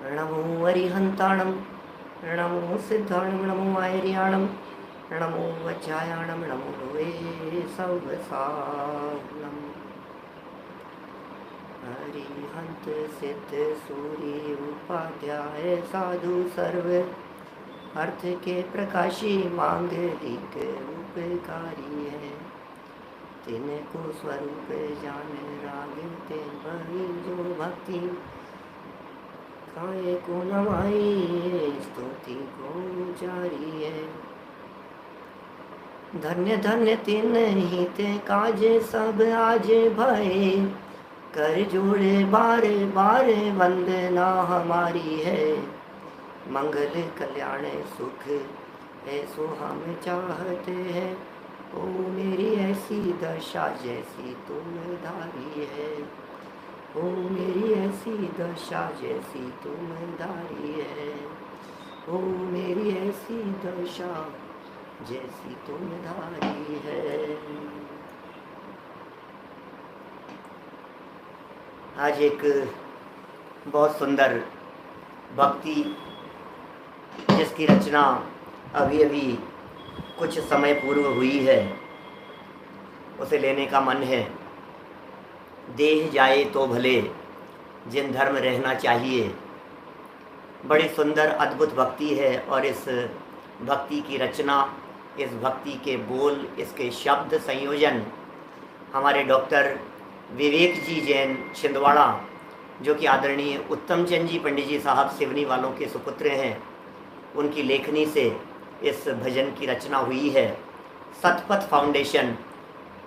नमो अरिहंताणं नमो सिद्धाणं नमो आयर्याणं नमो वज्रायाणं नमो लोये सवसानम्। अरिहंत सिद्ध सूर्य उपाध्याय साधु सर्व अर्थ के प्रकाशी मांगलिक उपकारी है। तिनको स्वरूप जान राग ते बही जो भक्ति काय को नवाई स्तुति को जारी है। धन्य धन्य तिन ही ते काज सब आज भय कर जोड़े बारे बारे वंदना हमारी है। मंगल कल्याण सुख ऐसो हम चाहते हैं। ओ मेरी ऐसी दशा जैसी तुम धारी है। ओ मेरी ऐसी दशा जैसी तुम धारी है। ओ मेरी ऐसी दशा जैसी तुम धारी है। आज एक बहुत सुंदर भक्ति जिसकी रचना अभी अभी कुछ समय पूर्व हुई है, उसे लेने का मन है। देह जाए तो भले जिन धर्म रहना चाहिए। बड़ी सुंदर अद्भुत भक्ति है और इस भक्ति की रचना, इस भक्ति के बोल, इसके शब्द संयोजन हमारे डॉक्टर विवेक जी जैन छिंदवाड़ा, जो कि आदरणीय उत्तम चंद जी पंडित जी साहब सिवनी वालों के सुपुत्र हैं, उनकी लेखनी से इस भजन की रचना हुई है। सतपथ फाउंडेशन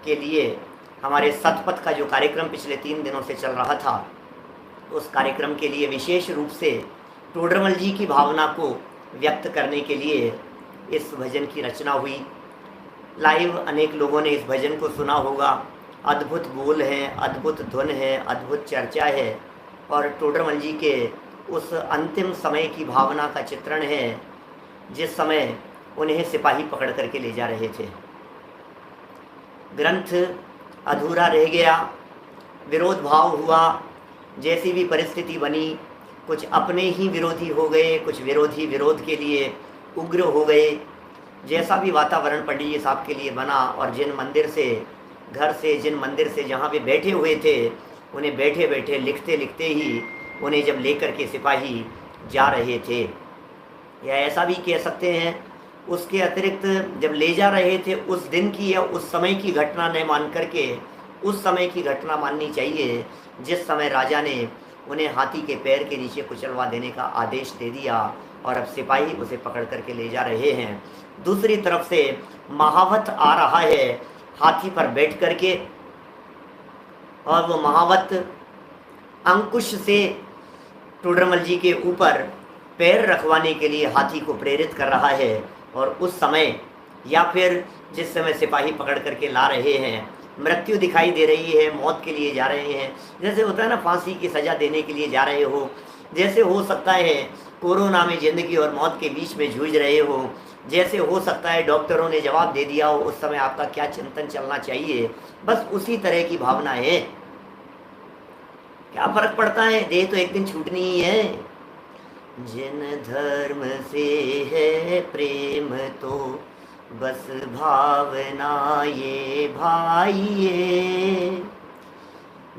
के लिए हमारे सतपथ का जो कार्यक्रम पिछले 3 दिनों से चल रहा था, उस कार्यक्रम के लिए विशेष रूप से टोडरमल जी की भावना को व्यक्त करने के लिए इस भजन की रचना हुई। लाइव अनेक लोगों ने इस भजन को सुना होगा। अद्भुत बोल हैं, अद्भुत धुन है, अद्भुत चर्चा है और टोडरमल जी के उस अंतिम समय की भावना का चित्रण है जिस समय उन्हें सिपाही पकड़ करके ले जा रहे थे। ग्रंथ अधूरा रह गया, विरोध भाव हुआ, जैसी भी परिस्थिति बनी, कुछ अपने ही विरोधी हो गए, कुछ विरोधी विरोध के लिए उग्र हो गए। जैसा भी वातावरण पंडित जी साहब के लिए बना और जिन मंदिर से, घर से, जिन मंदिर से जहाँ पे बैठे हुए थे, उन्हें बैठे बैठे लिखते लिखते ही उन्हें जब लेकर के सिपाही जा रहे थे, या ऐसा भी कह सकते हैं उसके अतिरिक्त जब ले जा रहे थे उस दिन की या उस समय की घटना न मान करके उस समय की घटना माननी चाहिए जिस समय राजा ने उन्हें हाथी के पैर के नीचे कुचलवा देने का आदेश दे दिया और अब सिपाही उसे पकड़ करके ले जा रहे हैं। दूसरी तरफ से महावत आ रहा है हाथी पर बैठ करके, और वो महावत अंकुश से टोडरमल जी के ऊपर पैर रखवाने के लिए हाथी को प्रेरित कर रहा है। और उस समय या फिर जिस समय सिपाही पकड़ करके ला रहे हैं, मृत्यु दिखाई दे रही है, मौत के लिए जा रहे हैं। जैसे होता है ना, फांसी की सज़ा देने के लिए जा रहे हो, जैसे हो सकता है कोरोना में ज़िंदगी और मौत के बीच में जूझ रहे हो, जैसे हो सकता है डॉक्टरों ने जवाब दे दिया हो, उस समय आपका क्या चिंतन चलना चाहिए, बस उसी तरह की भावना है। क्या फर्क पड़ता है, देह तो एक दिन छूटनी ही है। जिन धर्म से है प्रेम तो बस भावना ये भाइये।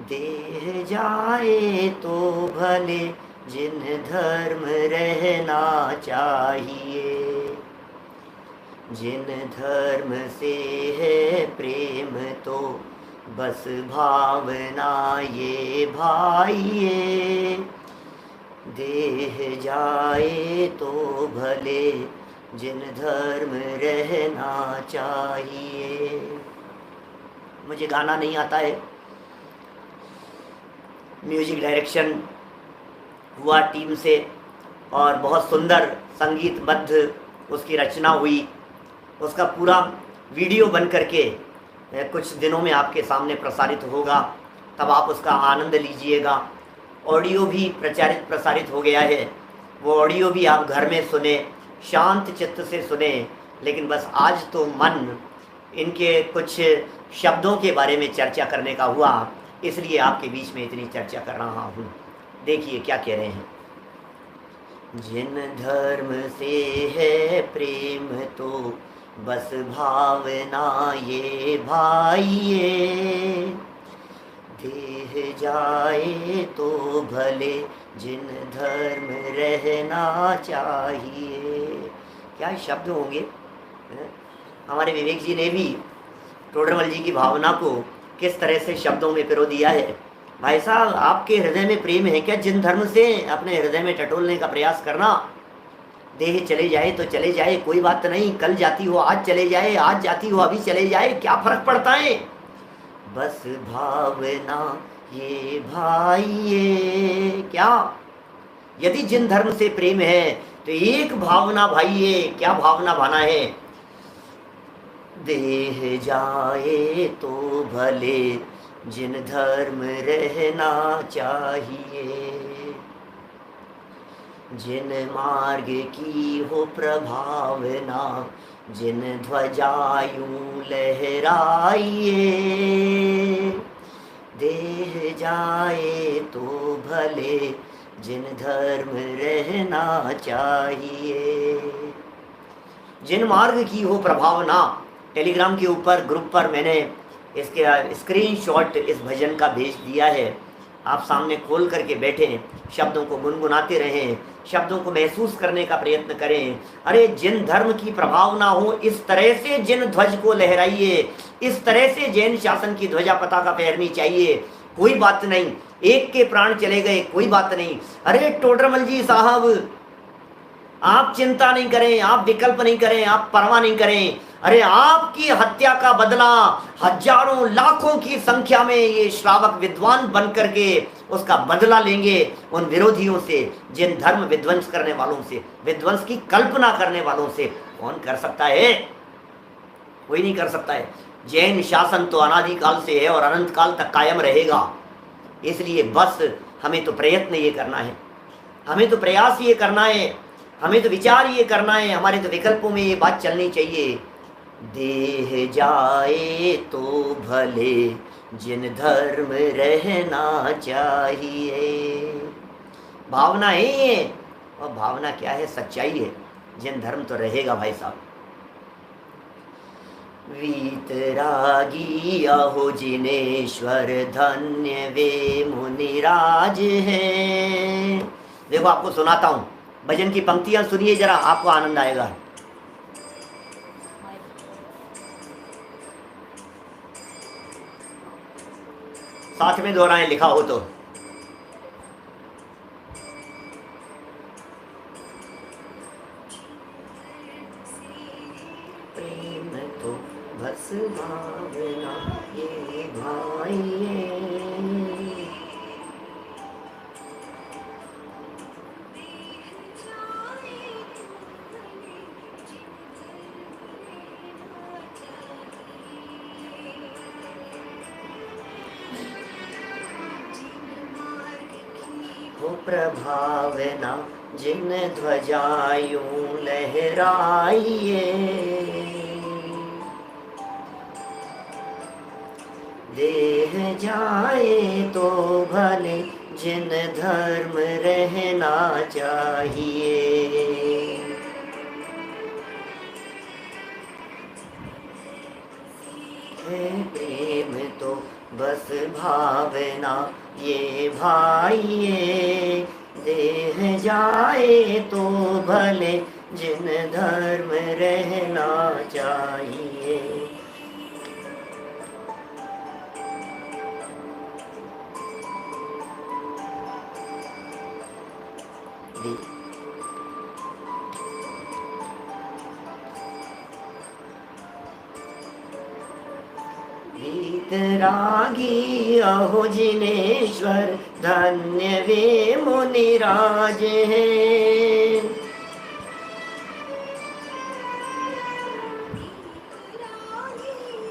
देह जाए तो भले जिन धर्म रहना चाहिए। जिन धर्म से है प्रेम तो बस भावना ये भाइये। देह जाए तो भले जिन धर्म रहना चाहिए। मुझे गाना नहीं आता है, म्यूजिक डायरेक्शन हुआ टीम से और बहुत सुंदर संगीतबद्ध उसकी रचना हुई। उसका पूरा वीडियो बन करके कुछ दिनों में आपके सामने प्रसारित होगा, तब आप उसका आनंद लीजिएगा। ऑडियो भी प्रसारित हो गया है, वो ऑडियो भी आप घर में सुने, शांत चित्त से सुने। लेकिन बस आज तो मन इनके कुछ शब्दों के बारे में चर्चा करने का हुआ, इसलिए आपके बीच में इतनी चर्चा कर रहा हूँ। देखिए क्या कह रहे हैं। जिन धर्म से है प्रेम तो बस भावना ये भाइये, देह जाए तो भले जिन धर्म रहना चाहिए। क्या शब्द होंगे। हमारे विवेक जी ने भी टोडरमल जी की भावना को किस तरह से शब्दों में पिरो दिया है। भाई साहब, आपके हृदय में प्रेम है क्या? जिन धर्म से अपने हृदय में टटोलने का प्रयास करना। देह चले जाए तो चले जाए, कोई बात नहीं। कल जाती हो आज चले जाए, आज जाती हो अभी चले जाए, क्या फर्क पड़ता है। बस भावना ये भाई ये। क्या? यदि जिन धर्म से प्रेम है तो एक भावना भाई ये। क्या भावना भाना है? देह जाए तो भले जिन धर्म रहना चाहिए, जिन मार्ग की हो प्रभावना, जिन ध्वजायूं लहराइए, देह जाए तो भले जिन धर्म रहना चाहिए। जिन मार्ग की हो प्रभावना। टेलीग्राम के ऊपर ग्रुप पर मैंने इसके स्क्रीनशॉट इस भजन का भेज दिया है। आप सामने खोल करके बैठें, शब्दों को गुनगुनाते रहें, शब्दों को महसूस करने का प्रयत्न करें। अरे जिन धर्म की प्रभावना हो, इस तरह से जिन ध्वज को लहराइए, इस तरह से जैन शासन की ध्वजा पताका फहरनी चाहिए। कोई बात नहीं, एक के प्राण चले गए, कोई बात नहीं। अरे टोडरमल जी साहब, आप चिंता नहीं करें, आप विकल्प नहीं करें, आप परवाह नहीं करें। अरे आपकी हत्या का बदला हजारों लाखों की संख्या में ये श्रावक विद्वान बन करके उसका बदला लेंगे उन विरोधियों से, जिन धर्म विध्वंस करने वालों से, विध्वंस की कल्पना करने वालों से। कौन कर सकता है? कोई नहीं कर सकता है। जैन शासन तो अनादिकाल से है और अनंत काल तक कायम रहेगा। इसलिए बस हमें तो प्रयत्न ये करना है, हमें तो प्रयास ये करना है, हमें तो विचार ये करना है, हमारे तो विकल्पों में ये बात चलनी चाहिए। देह जाए तो भले जिन धर्म रहना चाहिए। भावना है ये, और भावना क्या है? सच्चाई है। जिन धर्म तो रहेगा भाई साहब। वीतरागी अहो जिनेश्वर, धन्य वे मुनिराज हैं। देखो आपको सुनाता हूँ, भजन की पंक्तियां सुनिए जरा, आपको आनंद आएगा। साथ में दोहराएं लिखा हो तो। प्रेम तो बस भावना ये भाई। प्रभावना जिन ध्वजायूं लहराइए, देह जाए तो भले जिन धर्म रहना चाहिए। है प्रेम तो बस भावना ये भाइये, देह जाए तो भले जिन धर्म रहना चाहिए। वीतरागी अहो जिनेश्वर, धन्य वे मुनिराज हैं।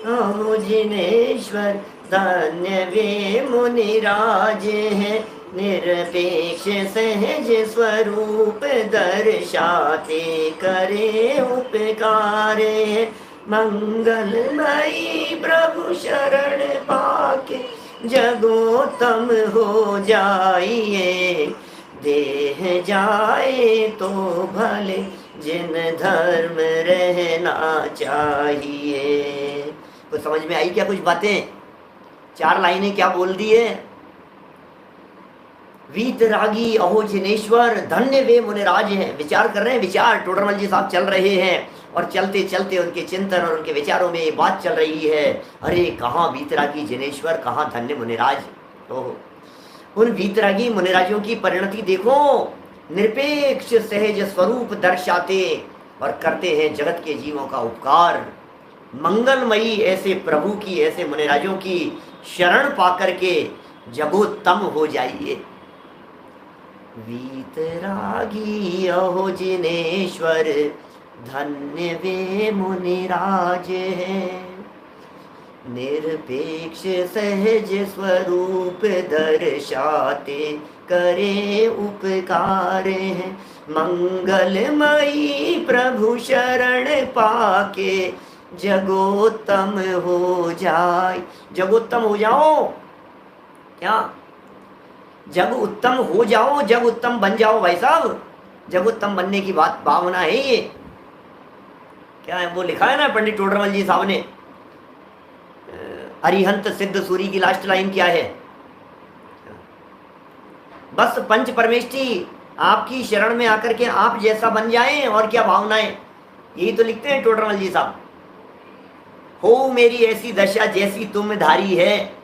अहो जिनेश्वर, धन्य वे मुनिराज हैं। निरपेक्ष सहज स्वरूप दर्शाते करे उपकार। मंगलमयी प्रभु शरण पाके जगोत्तम हो जाइए। देह जाए तो भले जिन धर्म रहना चाहिए। कुछ समझ में आई क्या? कुछ बातें, 4 लाइनें क्या बोल दी है? वीतरागी अहो जिनेश्वर, धन्य वे मुनिराज हैं। विचार कर रहे हैं, विचार टोडरमल जी साहब चल रहे हैं और चलते चलते उनके चिंतन और उनके विचारों में ये बात चल रही है, अरे कहाँ वीतरागी जिनेश्वर, कहाँ धन्य मुनिराज। ओहो, उन वीतरागी मुनिराजों की परिणति देखो, निरपेक्ष सहज स्वरूप दर्शाते और करते हैं जगत के जीवों का उपकार। मंगलमयी ऐसे प्रभु की, ऐसे मुनिराजों की शरण पाकर के जगोत्तम हो जाइए। वीतरागी अहो जिनेश्वर, धन्य वे मुनिराज हैं। निरपेक्ष सहज स्वरूप दर्शाते करे उपकार हैं। मंगलमयी प्रभु शरण पाके जगोत्तम हो जाए। जगोत्तम हो जाओ, क्या जग उत्तम हो जाओ, जग उत्तम बन जाओ भाई साहब। जग उत्तम बनने की बात भावना है ये, क्या है वो लिखा है ना पंडित टोडरमल जी साहब ने। अरिहंत सिद्ध सूरी की लास्ट लाइन क्या है? बस पंच परमेष्ठी आपकी शरण में आकर के आप जैसा बन जाएं, और क्या भावनाएं, यही तो लिखते हैं टोडरमल जी साहब। हो मेरी ऐसी दशा जैसी तुम धारी है,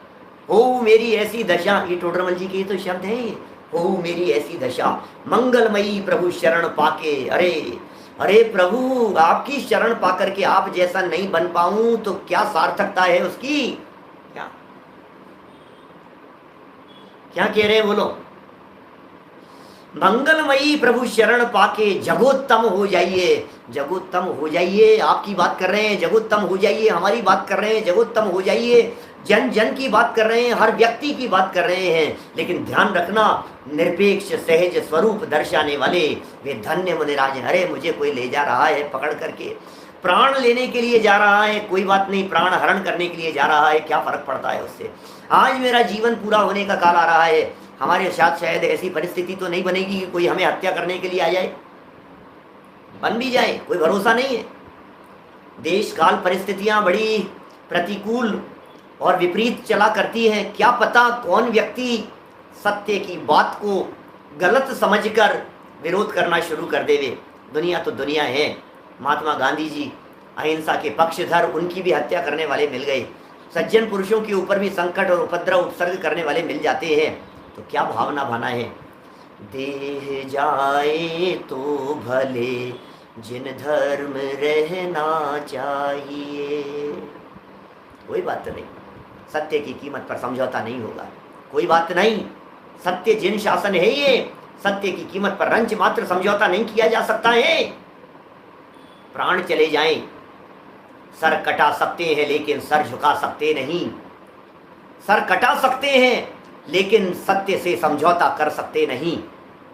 हो मेरी ऐसी दशा, ये टोडरमल जी के तो शब्द हैं। हो मेरी ऐसी दशा, मंगलमयी प्रभु शरण पाके, अरे अरे प्रभु आपकी शरण पाकर के आप जैसा नहीं बन पाऊं तो क्या सार्थकता है उसकी? क्या क्या कह रहे हैं बोलो? मंगलमयी प्रभु शरण पाके जगोत्तम हो जाइए, जगोत्तम हो जाइए। आपकी बात कर रहे हैं, जगोत्तम हो जाइए। हमारी बात कर रहे हैं, जगोत्तम हो जाइए। जन जन की बात कर रहे हैं, हर व्यक्ति की बात कर रहे हैं। लेकिन ध्यान रखना, निरपेक्ष सहज स्वरूप दर्शाने वाले वे धन्य मुनिराज हैं। अरे मुझे कोई ले जा रहा है पकड़ करके, प्राण लेने के लिए जा रहा है, कोई बात नहीं, प्राण हरण करने के लिए जा रहा है, क्या फर्क पड़ता है उससे। आज मेरा जीवन पूरा होने का काल आ रहा है, हमारे साथ शायद ऐसी परिस्थिति तो नहीं बनेगी कि कोई हमें हत्या करने के लिए आ जाए। बन भी जाए, कोई भरोसा नहीं है। देश काल परिस्थितियां बड़ी प्रतिकूल और विपरीत चला करती हैं। क्या पता कौन व्यक्ति सत्य की बात को गलत समझकर विरोध करना शुरू कर देवे। दुनिया तो दुनिया है। महात्मा गांधी जी अहिंसा के पक्षधर, उनकी भी हत्या करने वाले मिल गए। सज्जन पुरुषों के ऊपर भी संकट और उपद्रव उपसर्ग करने वाले मिल जाते हैं। तो क्या भावना भाना है? देह जाए तो भले जिन धर्म रहना चाहिए। कोई बात नहीं, सत्य की कीमत पर समझौता नहीं होगा। कोई बात नहीं, सत्य जिन शासन है ये, सत्य की कीमत पर रंच मात्र समझौता नहीं किया जा सकता है। प्राण चले जाएं, सर कटा सकते हैं लेकिन सर झुका सकते नहीं। सर कटा सकते हैं लेकिन सत्य से समझौता कर सकते नहीं।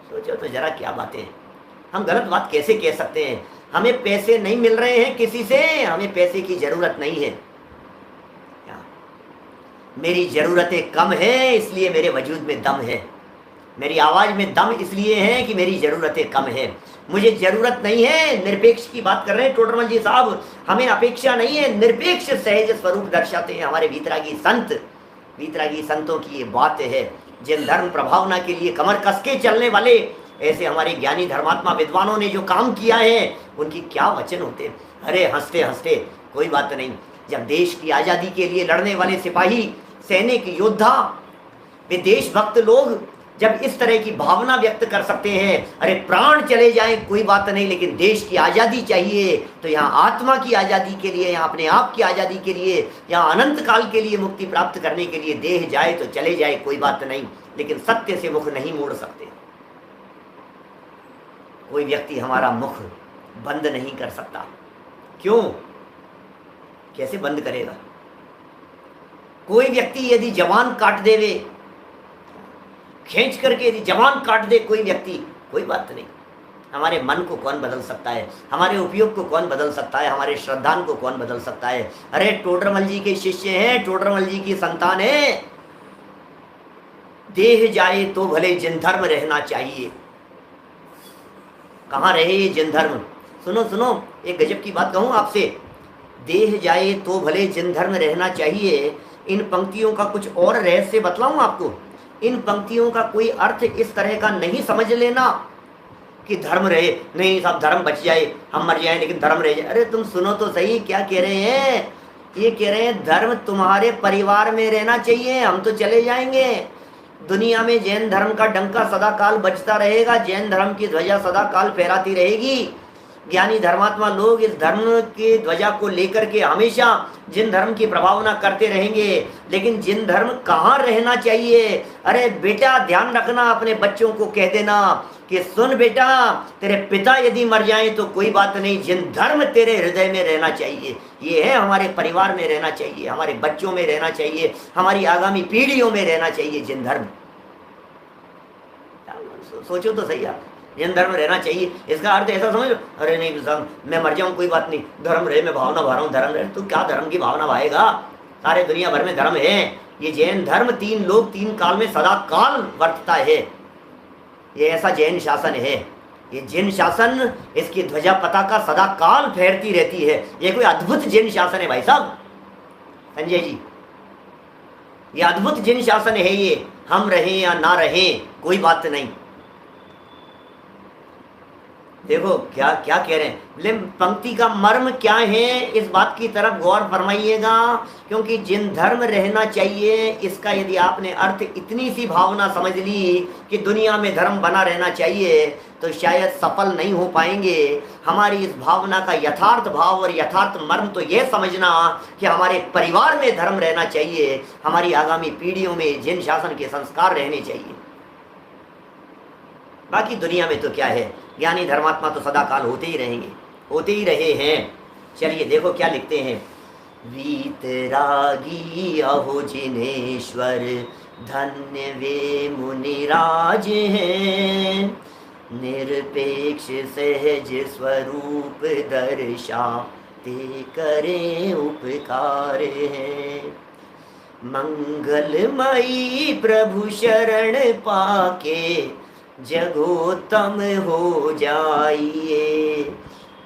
सोचो तो जरा क्या बातें हैं। हम गलत बात कैसे कह सकते हैं? हमें पैसे नहीं मिल रहे हैं किसी से, हमें पैसे की जरूरत नहीं है। मेरी जरूरतें कम है इसलिए मेरे वजूद में दम है। मेरी आवाज में दम इसलिए है कि मेरी जरूरतें कम है। मुझे जरूरत नहीं है, निरपेक्ष की बात कर रहे हैं टोडरमल जी साहब, हमें अपेक्षा नहीं है। निरपेक्ष सहज स्वरूप दर्शाते हैं हमारे वीतरागी संत। वीतरागी संतों की ये बात है, जिन धर्म प्रभावना के लिए कमर कस के चलने वाले ऐसे हमारे ज्ञानी धर्मात्मा विद्वानों ने जो काम किया है, उनकी क्या वचन होते। अरे हंसते हंसते, कोई बात नहीं। जब देश की आज़ादी के लिए लड़ने वाले सिपाही, सैनिक, योद्धा, वे देशभक्त लोग जब इस तरह की भावना व्यक्त कर सकते हैं, अरे प्राण चले जाएं कोई बात नहीं लेकिन देश की आज़ादी चाहिए, तो यहाँ आत्मा की आज़ादी के लिए, यहाँ अपने आप की आज़ादी के लिए, यहाँ अनंत काल के लिए मुक्ति प्राप्त करने के लिए देह जाए तो चले जाए, कोई बात नहीं, लेकिन सत्य से मुख नहीं मोड़ सकते। कोई व्यक्ति हमारा मुख बंद नहीं कर सकता। क्यों? कैसे बंद करेगा? कोई व्यक्ति यदि जवान काट देवे, खींच करके यदि जवान काट दे कोई व्यक्ति, कोई बात नहीं। हमारे मन को कौन बदल सकता है? हमारे उपयोग को कौन बदल सकता है? हमारे श्रद्धान को कौन बदल सकता है? अरे टोडरमल जी के शिष्य हैं, टोडरमल जी की संतान है, देह जाए तो भले जिन धर्म रहना चाहिए। कहाँ रहे ये जिन धर्म? सुनो सुनो, एक गजब की बात कहूँ आपसे। देह जाए तो भले जिन धर्म रहना चाहिए, इन पंक्तियों का कुछ और रहस्य बतलाऊं आपको। इन पंक्तियों का कोई अर्थ इस तरह का नहीं समझ लेना कि धर्म रहे, नहीं साहब धर्म बच जाए, हम मर जाए लेकिन धर्म रह जाए। अरे तुम सुनो तो सही, क्या कह रहे हैं? ये कह रहे हैं धर्म तुम्हारे परिवार में रहना चाहिए, हम तो चले जाएंगे। दुनिया में जैन धर्म का डंका सदा काल बजता रहेगा, जैन धर्म की ध्वजा सदा काल फहराती रहेगी। ज्ञानी धर्मात्मा लोग इस धर्म की ध्वजा को लेकर के हमेशा जिन धर्म की प्रभावना करते रहेंगे। लेकिन जिन धर्म कहाँ रहना चाहिए? अरे बेटा ध्यान रखना, अपने बच्चों को कह देना कि सुन बेटा, तेरे पिता यदि मर जाएं तो कोई बात नहीं, जिन धर्म तेरे हृदय में रहना चाहिए, ये है हमारे परिवार में रहना चाहिए, हमारे बच्चों में रहना चाहिए, हमारी आगामी पीढ़ियों में रहना चाहिए जिन धर्म। सोचो तो सही आप, जिन धर्म रहना चाहिए, इसका अर्थ ऐसा समझ लो, अरे नहीं साहब मैं मर जाऊं कोई बात नहीं, धर्म रहे, मैं भावना भा रहा हूँ, धर्म रहे। तो क्या धर्म की भावना भाएगा? सारे दुनिया भर में धर्म है। ये जैन धर्म तीन लोग तीन काल में सदा काल वर्तता है। ये ऐसा जैन शासन है, ये जैन शासन, इसकी ध्वजा पताका सदा काल फहरती रहती है। ये कोई अद्भुत जैन शासन है भाई साहब, संजय जी, ये अद्भुत जैन शासन है। ये हम रहें या ना रहें कोई बात नहीं। देखो क्या क्या कह रहे हैं, लेकिन पंक्ति का मर्म क्या है इस बात की तरफ गौर फरमाइएगा। क्योंकि जिन धर्म रहना चाहिए, इसका यदि आपने अर्थ इतनी सी भावना समझ ली कि दुनिया में धर्म बना रहना चाहिए, तो शायद सफल नहीं हो पाएंगे। हमारी इस भावना का यथार्थ भाव और यथार्थ मर्म तो यह समझना कि हमारे परिवार में धर्म रहना चाहिए, हमारी आगामी पीढ़ियों में जिन शासन के संस्कार रहने चाहिए। बाकी दुनिया में तो क्या है, ज्ञानी धर्मात्मा तो सदा काल होते ही रहेंगे, होते ही रहे हैं। चलिए देखो क्या लिखते हैं। वीतरागी अहो जिनेश्वर, धन्य वे मुनिराज हैं। निरपेक्ष सहज स्वरूप दर्शाते करे उपकार हैं। मंगलमयी प्रभु शरण पाके, जगोत्तम हो जाइए।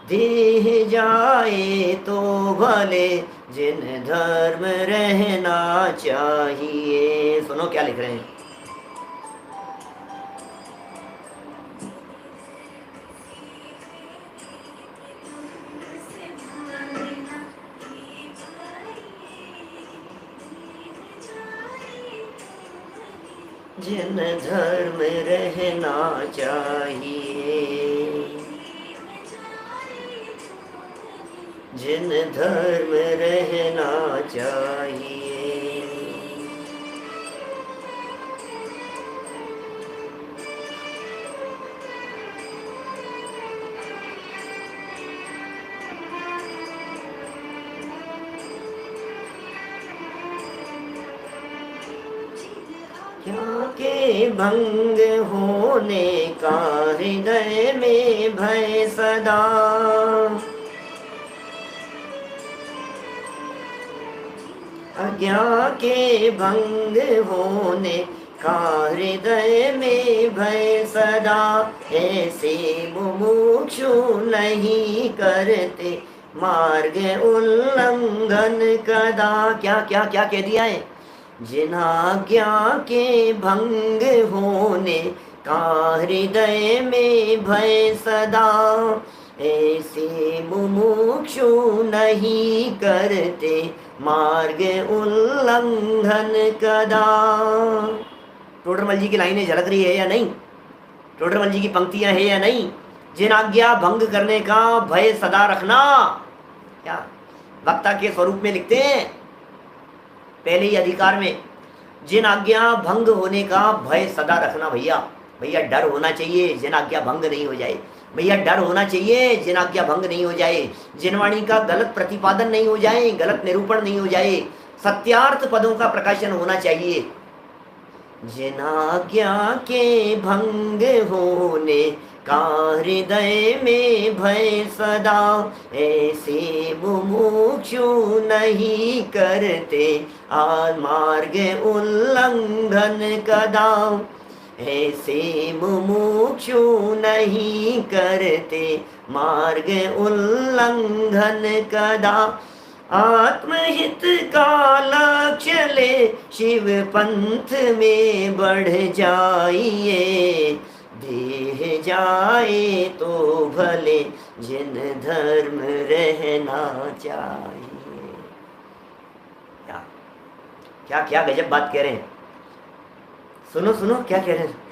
देह जाए तो भले जिन धर्म रहना चाहिए। सुनो क्या लिख रहे हैं। जिन धर्म रहना चाहिए, जिन धर्म रहना चाहिए। क्या के भंग होने का हृदय में भय सदा, अज्ञा के भंग होने का हृदय में भय सदा। ऐसे मुमुक्षु नहीं करते मार्ग उल्लंघन कदा। क्या क्या क्या कह दिया है? जिन आज्ञा के भंग होने का हृदय में भय सदा, ऐसे मुमुक्षु नहीं करते मार्ग उल्लंघन कदा। टोडरमल जी की लाइनें झलक रही है या नहीं? टोडरमल जी की पंक्तियां है या नहीं? जिन आज्ञा भंग करने का भय सदा रखना, क्या वक्ता के स्वरूप में लिखते हैं पहले ही अधिकार में। जिन आज्ञा भंग होने का भय सदा रखना। भैया भैया डर होना चाहिए जिन आज्ञा भंग नहीं हो जाए। भैया डर होना चाहिए जिन आज्ञा भंग नहीं हो जाए, जिनवाणी का गलत प्रतिपादन नहीं हो जाए, गलत निरूपण नहीं हो जाए, सत्यार्थ पदों का प्रकाशन होना चाहिए। जिन आज्ञा के भंग होने का हृदय में भय सदा, ऐसे मुमुक्षु नहीं करते मार्ग उल्लंघन कदा, ऐसे मुमुक्षु नहीं करते मार्ग उल्लंघन कदा। आत्महित का लक्ष्य ले शिव पंथ में बढ़ जाइए, देह जाए तो भले जिन धर्म रहना चाहिए। क्या क्या क्या गजब बात कह रहे हैं, सुनो सुनो क्या कह रहे हैं।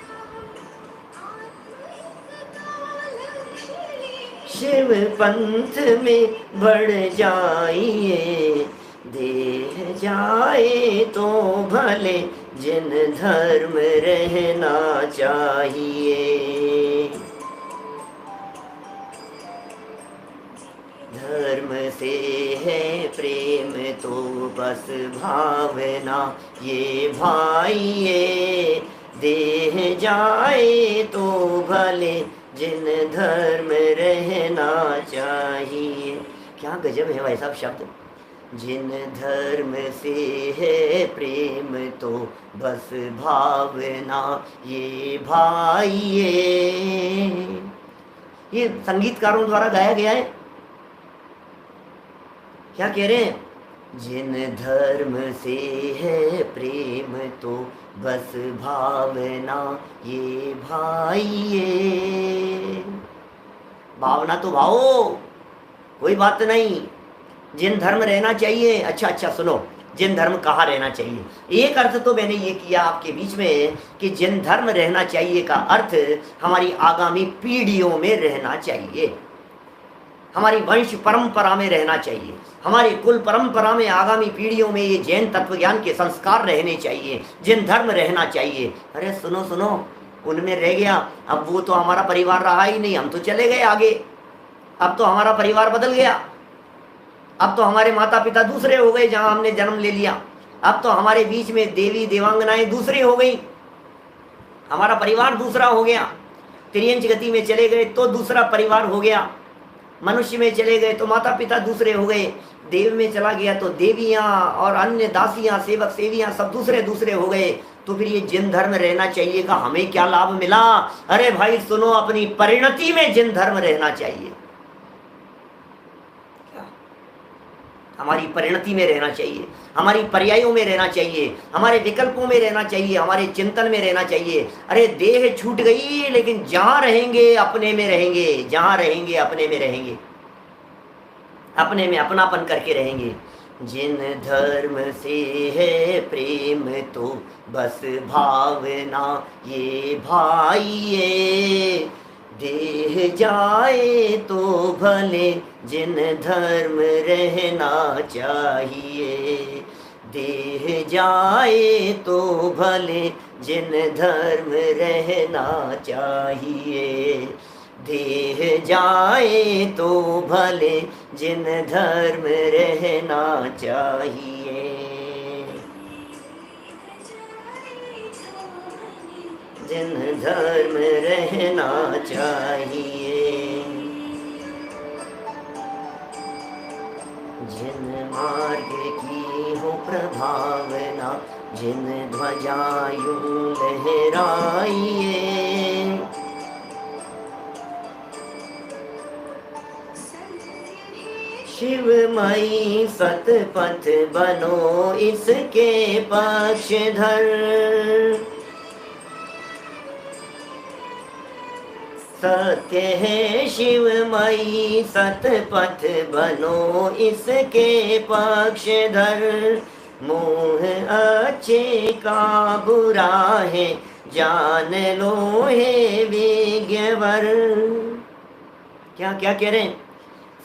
शिव पंथ में बढ़ जाइए, देह जाए तो भले जिन धर्म रहना चाहिए। धर्म से है प्रेम तो बस भावना ये भाइये, देह जाए तो भले जिन धर्म रहना चाहिए। क्या गजब है भाई साहब शब्द। जिन धर्म से है प्रेम तो बस भावना ये भाइये, ये संगीतकारों द्वारा गाया गया है। क्या कह रहे हैं, जिन धर्म से है प्रेम तो बस भावना ये भाइये। भावना तो भाओ, कोई बात नहीं। जिन धर्म रहना चाहिए, अच्छा अच्छा सुनो, जिन धर्म कहाँ रहना चाहिए। एक अर्थ तो मैंने ये किया आपके बीच में कि जिन धर्म रहना चाहिए का अर्थ हमारी आगामी पीढ़ियों में रहना चाहिए, हमारी वंश परंपरा में रहना चाहिए, हमारी कुल परंपरा में आगामी पीढ़ियों में ये जैन तत्वज्ञान के संस्कार रहने चाहिए, जिन धर्म रहना चाहिए। अरे सुनो सुनो, उनमें रह गया, अब वो तो हमारा परिवार रहा ही नहीं, हम तो चले गए आगे। अब तो हमारा परिवार बदल गया, अब तो हमारे माता पिता दूसरे हो गए जहां हमने जन्म ले लिया। अब तो हमारे बीच में देवी देवांगनाएं दूसरी हो गई, हमारा परिवार दूसरा हो गया। त्रियंच गति में चले गए तो दूसरा परिवार हो गया, मनुष्य में चले गए तो माता पिता दूसरे हो गए, देव में चला गया तो देवियां और अन्य दासियां सेवक सेवियां सब दूसरे दूसरे हो गए। तो फिर ये जिन धर्म रहना चाहिए का हमें क्या लाभ मिला। अरे भाई सुनो, अपनी परिणति में जिन धर्म रहना चाहिए, हमारी परिणति में रहना चाहिए, हमारी पर्यायों में रहना चाहिए, हमारे विकल्पों में रहना चाहिए, हमारे चिंतन में रहना चाहिए। अरे देह छूट गई लेकिन जहां रहेंगे अपने में रहेंगे, जहां रहेंगे अपने में रहेंगे, अपने में अपनापन करके रहेंगे। जिन धर्म से है प्रेम तो बस भावना ये भाइये, देह जाए तो भले जिन धर्म रहना चाहिए, देह जाए तो भले जिन धर्म रहना चाहिए, देह जाए तो भले जिन धर्म रहना चाहिए। जिन धर्म रहना चाहिए, जिन मार्ग की हो प्रभावना, जिन ध्वजायूं लहराइए, शिवमयी सतपथ बनो इसके पक्षधर, सत्य है शिवमयी सतपथ बनो इसके पक्षधर, मोह अच्छे का बुरा है जान लो हे विज्ञवर। क्या क्या कह रहे हैं,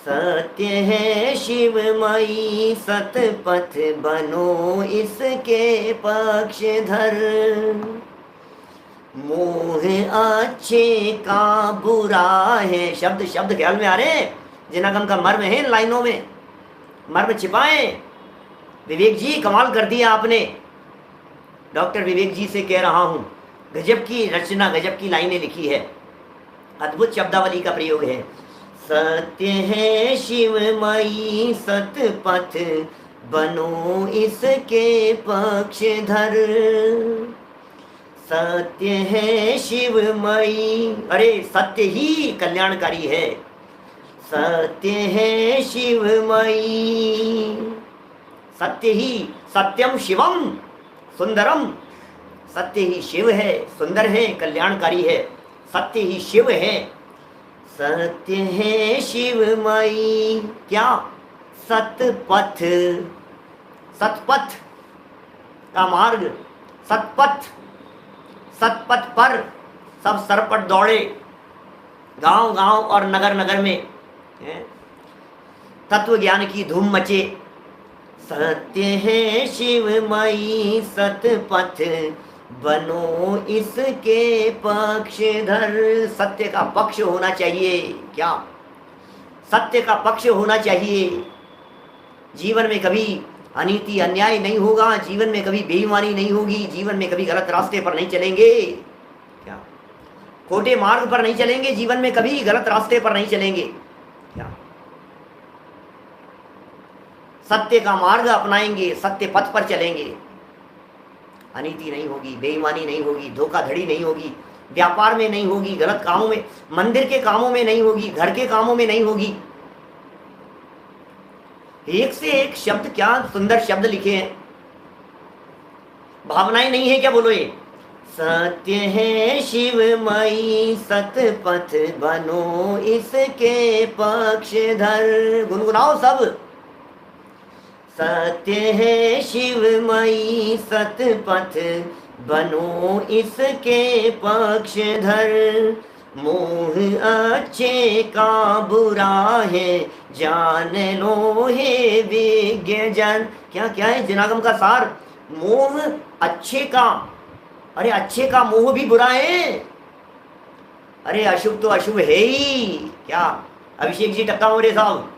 सत्य है शिवमयी सतपथ बनो इसके पक्षधर, मोह अच्छे का बुरा है। शब्द शब्द ख्याल में आ रहे हैं, जिनागम का मर्म है इन लाइनों में, मर्म छिपाए। विवेक जी कमाल कर दिया आपने, डॉक्टर विवेक जी से कह रहा हूं, गजब की रचना, गजब की लाइनें लिखी है। अद्भुत शब्दावली का प्रयोग है। सत्य है शिवमयी सतपथ, बनो इसके पक्षधर। सत्य है शिवमयी, अरे सत्य ही कल्याणकारी है। सत्य है शिवमयी, सत्य ही, सत्यम शिवम सुंदरम, सत्य ही शिव है, सुंदर है, कल्याणकारी है, सत्य ही शिव है। सत्य है शिवमयी, क्या? सतपथ, सतपथ का मार्ग, सतपथ, सतपथ पर सब सरपट दौड़े, गांव गांव और नगर नगर में तत्व ज्ञान की धूम मचे। सत्य है शिवमयी सतपथ, बनो इसके पक्षधर। सत्य का पक्ष होना चाहिए, क्या? सत्य का पक्ष होना चाहिए। जीवन में कभी अनीति अन्याय नहीं होगा, जीवन में कभी बेईमानी नहीं होगी, जीवन में कभी गलत रास्ते पर नहीं चलेंगे, क्या? खोटे मार्ग पर नहीं चलेंगे, जीवन में कभी गलत रास्ते पर नहीं चलेंगे, क्या? सत्य का मार्ग अपनाएंगे, सत्य पथ पर चलेंगे, अनीति नहीं होगी, बेईमानी नहीं होगी, धोखाधड़ी नहीं होगी, व्यापार में नहीं होगी, गलत कामों में, मंदिर के कामों में नहीं होगी, घर के कामों में नहीं होगी। एक से एक शब्द, क्या सुंदर शब्द लिखे हैं, भावनाएं नहीं है क्या? बोलो ये सत्य है शिवमयी सतपथ, बनो इसके पक्षधर। गुनगुनाओ सब। सत्य है शिवमयी सतपथ, बनो इसके पक्षधर। मोह अच्छे का बुरा है, जान लो हे विज्ञ जन। क्या क्या है जनागम का सार? मोह अच्छे का, अरे अच्छे का मोह भी बुरा है। अरे अशुभ तो अशुभ है ही, क्या अभिषेक जी टक्का मोरे साहब?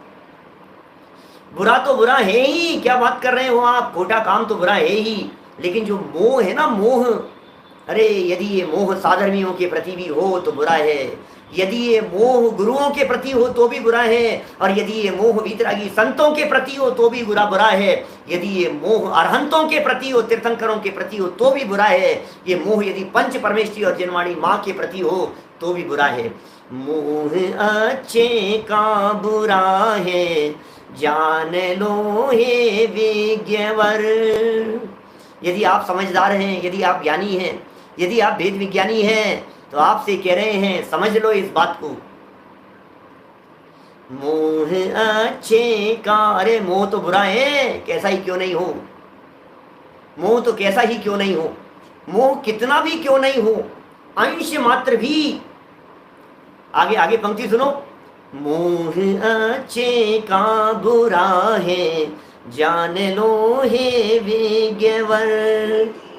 बुरा तो बुरा है ही, क्या बात कर रहे हो आप? खोटा काम तो बुरा है ही, लेकिन जो मोह है ना, मोह, अरे यदि ये मोह साधर्मियों के प्रति भी हो तो बुरा है, यदि ये मोह गुरुओं के प्रति हो तो भी बुरा है, और यदि ये मोह वीतरागी संतों के प्रति हो तो भी बुरा है, यदि ये मोह अरहंतों के प्रति हो, तीर्थंकरों के प्रति हो तो भी बुरा है, ये मोह यदि पंच परमेश्वरी और जनवाणी माँ के प्रति हो तो भी बुरा है। मोह अच्छे का बुरा है, जान लो हे विज्ञवर। यदि आप समझदार हैं, यदि आप ज्ञानी हैं, यदि आप वेद विज्ञानी हैं, तो आपसे कह रहे हैं समझ लो इस बात को। मोह अच्छे का, अरे मोह तो बुरा है, कैसा ही क्यों नहीं हो, मोह तो कैसा ही क्यों नहीं हो, मोह कितना भी क्यों नहीं हो, अंश मात्र भी। आगे आगे पंक्ति सुनो। मोह अच्छे का बुरा है, जान लो हे विज्ञवर।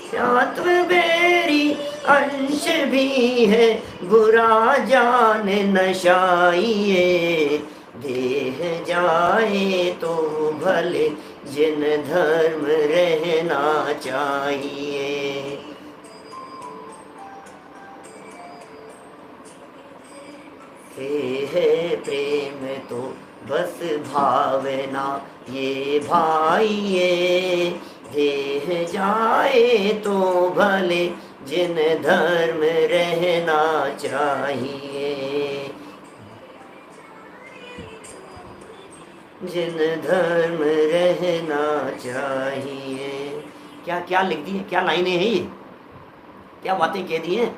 सत्व बेरी अंश भी है, बुरा जान नशाइए। देह जाए तो भले, जिन धर्म रहना चाहिए। है प्रेम तो बस भावना ये भाइये, देह जाए तो भले, जिन धर्म रहना चाहिए। जिन धर्म रहना चाहिए। क्या क्या लिख दी है, क्या लाइनें हैं ये, क्या बातें कह दी हैं।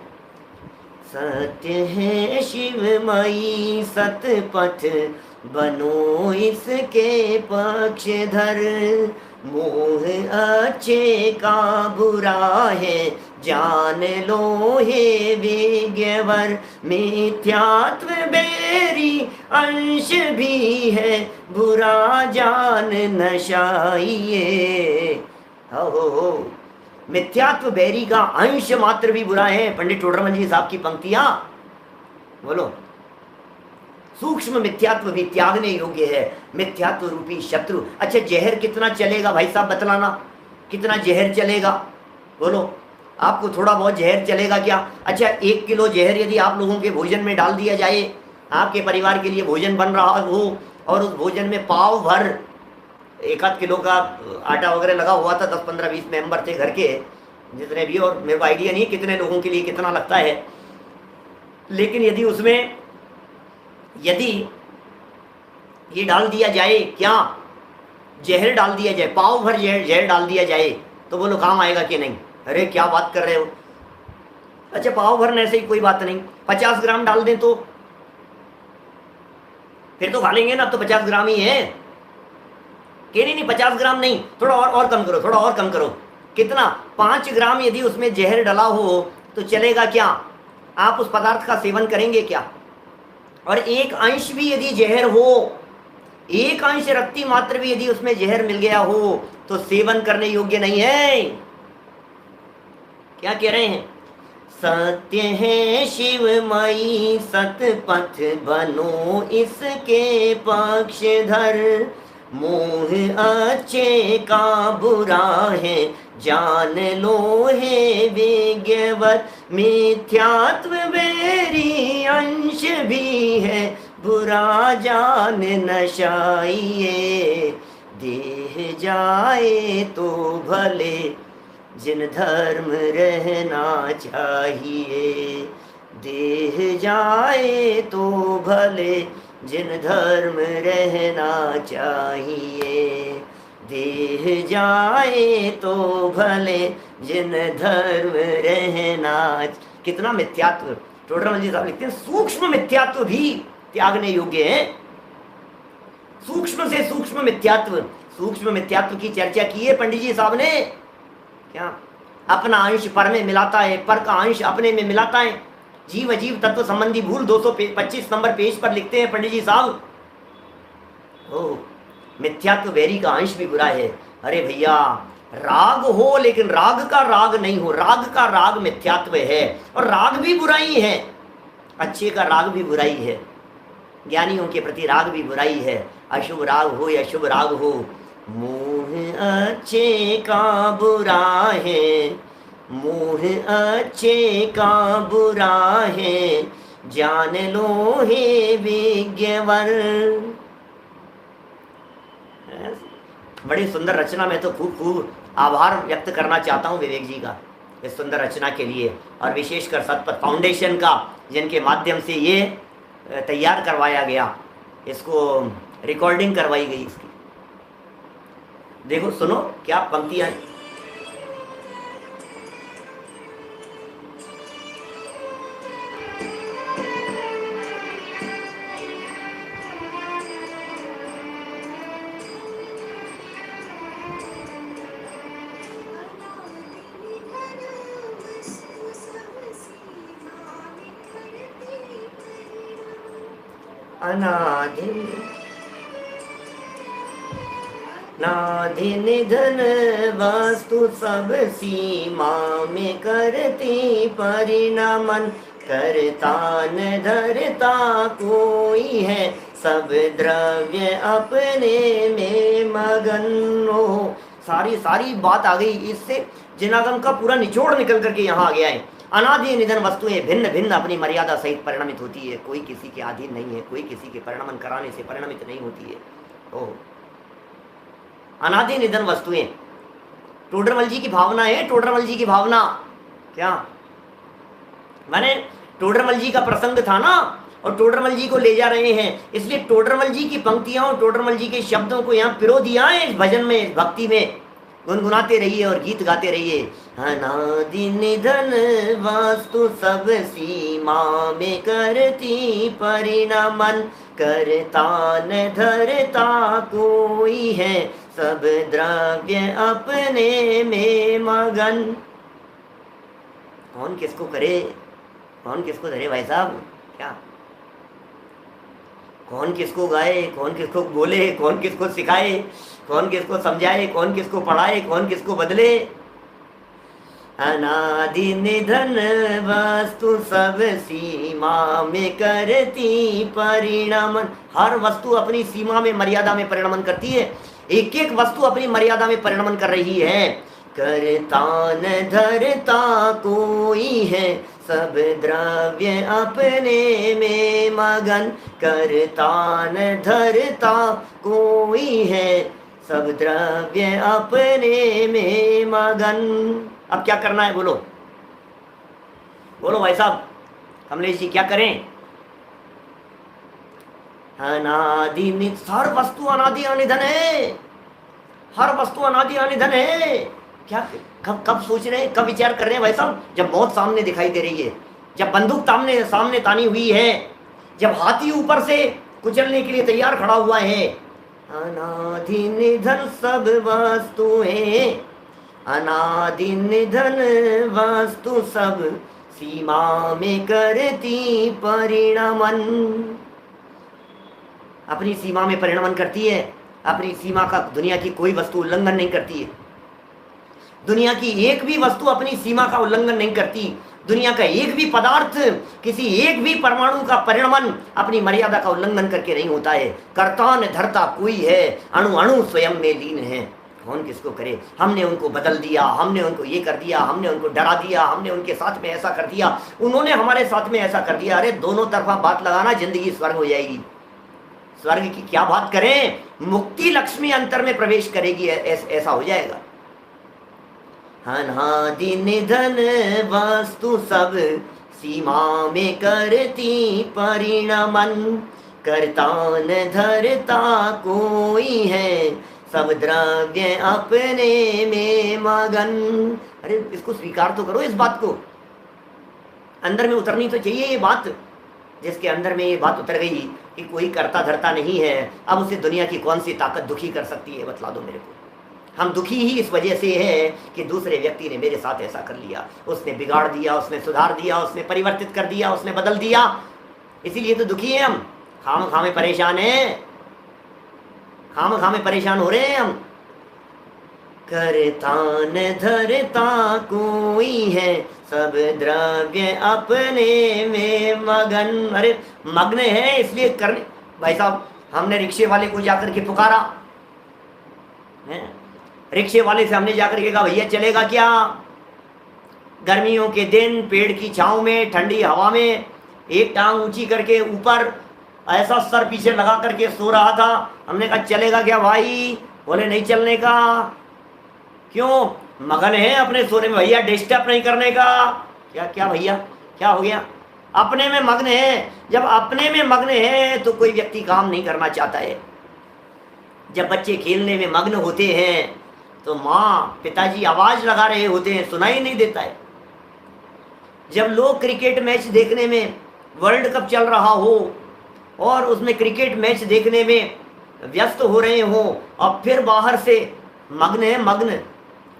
सत्य है शिवमयी सतपथ, बनो इसके पक्षधर। मोह अच्छे का बुरा है, जान लो हे विज्ञवर। मिथ्यात्व बेरी अंश भी है, बुरा जान नशाइए। हो मिथ्यात्व बैरी का अंश मात्र भी बुरा है। पंडित टोडरमल जी साहब की पंक्तियां बोलो। सूक्ष्म मिथ्यात्व भी त्यागने योग्य है, मिथ्यात्व रूपी शत्रु। अच्छा जहर कितना चलेगा भाई साहब, बतलाना कितना जहर चलेगा बोलो। आपको थोड़ा बहुत जहर चलेगा क्या? अच्छा, 1 किलो जहर यदि आप लोगों के भोजन में डाल दिया जाए, आपके परिवार के लिए भोजन बन रहा हो और उस भोजन में पाव भर 1 किलो का आटा वगैरह लगा हुआ था, 10 15 20 मेंबर थे घर के जितने भी, और मेरे को आइडिया नहीं कितने लोगों के लिए कितना लगता है, लेकिन यदि उसमें यदि ये डाल दिया जाए, क्या जहर डाल दिया जाए, पाव भर जहर डाल दिया जाए, तो बोलो काम आएगा कि नहीं? अरे क्या बात कर रहे हो? अच्छा, पाव भरने से ही कोई बात नहीं, 50 ग्राम डाल दें तो फिर तो खा लेंगे ना, अब तो 50 ग्राम ही है कि नहीं? 50 ग्राम नहीं, थोड़ा और कम करो, थोड़ा और कम करो। कितना? 5 ग्राम यदि उसमें जहर डला हो तो चलेगा क्या? आप उस पदार्थ का सेवन करेंगे क्या? और 1 अंश भी यदि जहर हो, 1 अंश रत्ती मात्र भी यदि उसमें जहर मिल गया हो तो सेवन करने योग्य नहीं है। क्या कह रहे हैं? सत्य है शिवमयी सतपथ बनो इसके पक्षधर, मोह अच्छे का बुरा है जान लो हे विज्ञवत, मिथ्यात्व बेरी अंश भी है बुरा जान नशाइए, देह जाए तो भले जिन धर्म रहना चाहिए, देह जाए तो भले जिन धर्म रहना चाहिए, देह जाए तो भले जिन धर्म रहना। कितना मिथ्यात्व! टोडरमल जी साहब लिखते हैं सूक्ष्म मिथ्यात्व भी त्यागने योग्य है। सूक्ष्म से सूक्ष्म मिथ्यात्व, सूक्ष्म मिथ्यात्व की चर्चा की है पंडित जी साहब ने। क्या? अपना अंश पर में मिलाता है, पर का अंश अपने में मिलाता है। जीव अजीव तत्व संबंधी भूल 225 नंबर पेज पर लिखते हैं पंडित जी साहब। ओह, मिथ्यात्व वैरी का अंश भी बुरा है। अरे भैया, राग हो लेकिन राग का राग नहीं हो, राग का राग मिथ्यात्व है, और राग भी बुराई है, अच्छे का राग भी बुराई है, ज्ञानियों के प्रति राग भी बुराई है। अशुभ राग हो या शुभ राग हो, मोह अच्छे का बुरा है, मोह अच्छे का बुरा है जान लो हे विज्ञवर। बड़ी सुंदर रचना, मैं तो खूब आभार व्यक्त करना चाहता हूँ विवेक जी का इस सुंदर रचना के लिए, और विशेषकर सतपथ फाउंडेशन का, जिनके माध्यम से ये तैयार करवाया गया, इसको रिकॉर्डिंग करवाई गई इसकी। देखो, सुनो क्या पंक्तियां हैं। अनादि नादि निधन वस्तु सब सीमा में करती परिणमन, करता न धरता कोई है सब द्रव्य अपने में मगन हो। सारी बात आ गई इससे, जिनागम का पूरा निचोड़ निकल करके यहाँ आ गया है। अनादि निधन वस्तुएं भिन्न भिन्न अपनी मर्यादा सहित परिणमित होती है, कोई किसी के अधीन नहीं है, कोई किसी के परिणमन कराने से परिणमित नहीं होती है। ओह, अनादि निधन वस्तुएं टोडरमल जी की भावना है। टोडरमल जी की भावना क्या माने? टोडरमल जी का प्रसंग था ना, और टोडरमल जी को ले जा रहे हैं, इसलिए टोडरमल जी की पंक्तियां और टोडरमल जी के शब्दों को यहाँ पिरो दिया है। इस भजन में, भक्ति में गुनगुनाते रहिए और गीत गाते रहिए। अनादि निधन वस्तु सब सीमा में करती परिणमन, करता न धरता कोई है सब द्रव्य अपने में मगन। कौन किसको करे, कौन किसको धरे भाई साहब? क्या कौन किसको गाए, कौन किसको बोले, कौन किसको सिखाए, कौन किसको समझाए, कौन किसको पढ़ाए, कौन किसको बदले? अनादि निधन वस्तु सब सीमा में करती परिणमन। हर वस्तु अपनी सीमा में, मर्यादा में परिणमन करती है। एक एक वस्तु अपनी मर्यादा में परिणमन कर रही है। करता न धरता कोई है, सब द्रव्य अपने में मगन। करता न धरता कोई है, सब द्रव्य अपने में मगन। अब क्या करना है, बोलो बोलो भाई साहब, कमलेश जी क्या करें? अनादि हर वस्तु अनादि अनिधन है, हर वस्तु अनादि अनिधन है। क्या कब सोच रहे हैं, कब विचार कर रहे हैं भाई साहब? जब मौत सामने दिखाई दे रही है, जब बंदूक सामने तानी हुई है, जब हाथी ऊपर से कुचलने के लिए तैयार खड़ा हुआ है। अनादि निधन सब वस्तुएं, अनादि निधन वस्तु सब सीमा में करती परिणमन। अपनी सीमा में परिणमन करती है, अपनी सीमा का दुनिया की कोई वस्तु उल्लंघन नहीं करती है। दुनिया की एक भी वस्तु अपनी सीमा का उल्लंघन नहीं करती। दुनिया का एक भी पदार्थ, किसी एक भी परमाणु का परिणमन अपनी मर्यादा का उल्लंघन करके नहीं होता है। कर्ता न धरता कोई है, अणु अणु स्वयं में लीन है। कौन किसको करे? हमने उनको बदल दिया, हमने उनको ये कर दिया, हमने उनको डरा दिया, हमने उनके साथ में ऐसा कर दिया, उन्होंने हमारे साथ में ऐसा कर दिया। अरे दोनों तरफा बात लगाना, जिंदगी स्वर्ग हो जाएगी। स्वर्ग की क्या बात करें, मुक्ति लक्ष्मी अंतर में प्रवेश करेगी, ऐसा हो जाएगा। अनादि निधन वस्तु सब सीमा में करती परिणमन। करता न धरता कोई है, सब द्रव्य अपने में मगन। अरे इसको स्वीकार तो करो, इस बात को अंदर में उतरनी तो चाहिए ये बात। जिसके अंदर में ये बात उतर गई कि कोई करता धरता नहीं है, अब उसे दुनिया की कौन सी ताकत दुखी कर सकती है, बतला दो मेरे को। हम दुखी ही इस वजह से है कि दूसरे व्यक्ति ने मेरे साथ ऐसा कर लिया, उसने बिगाड़ दिया, उसने सुधार दिया, उसने परिवर्तित कर दिया, उसने बदल दिया, इसीलिए तो दुखी है हम। खाम में परेशान है, खाम में परेशान हो रहे हैं हम। करता न धरता कोई है, सब द्रव्य अपने में मगन। अरे मग्न है इसलिए करने। भाई साहब हमने रिक्शे वाले को जाकर के पुकारा, रिक्शे वाले से हमने जाकर के कहा भैया चलेगा क्या? गर्मियों के दिन पेड़ की छांव में, ठंडी हवा में, एक टांग ऊंची करके ऊपर ऐसा सर पीछे लगा करके सो रहा था। हमने कहा चलेगा क्या भाई? बोले नहीं चलने का। क्यों? मगन है अपने सोने में भैया, डिस्टर्ब नहीं करने का। क्या भैया क्या हो गया? अपने में मग्न है। जब अपने में मग्न है तो कोई व्यक्ति काम नहीं करना चाहता है। जब बच्चे खेलने में मग्न होते हैं तो माँ पिताजी आवाज लगा रहे होते हैं, सुनाई नहीं देता है। जब लोग क्रिकेट मैच देखने में, वर्ल्ड कप चल रहा हो और उसमें क्रिकेट मैच देखने में व्यस्त हो रहे हो और फिर बाहर से मग्न है, मग्न,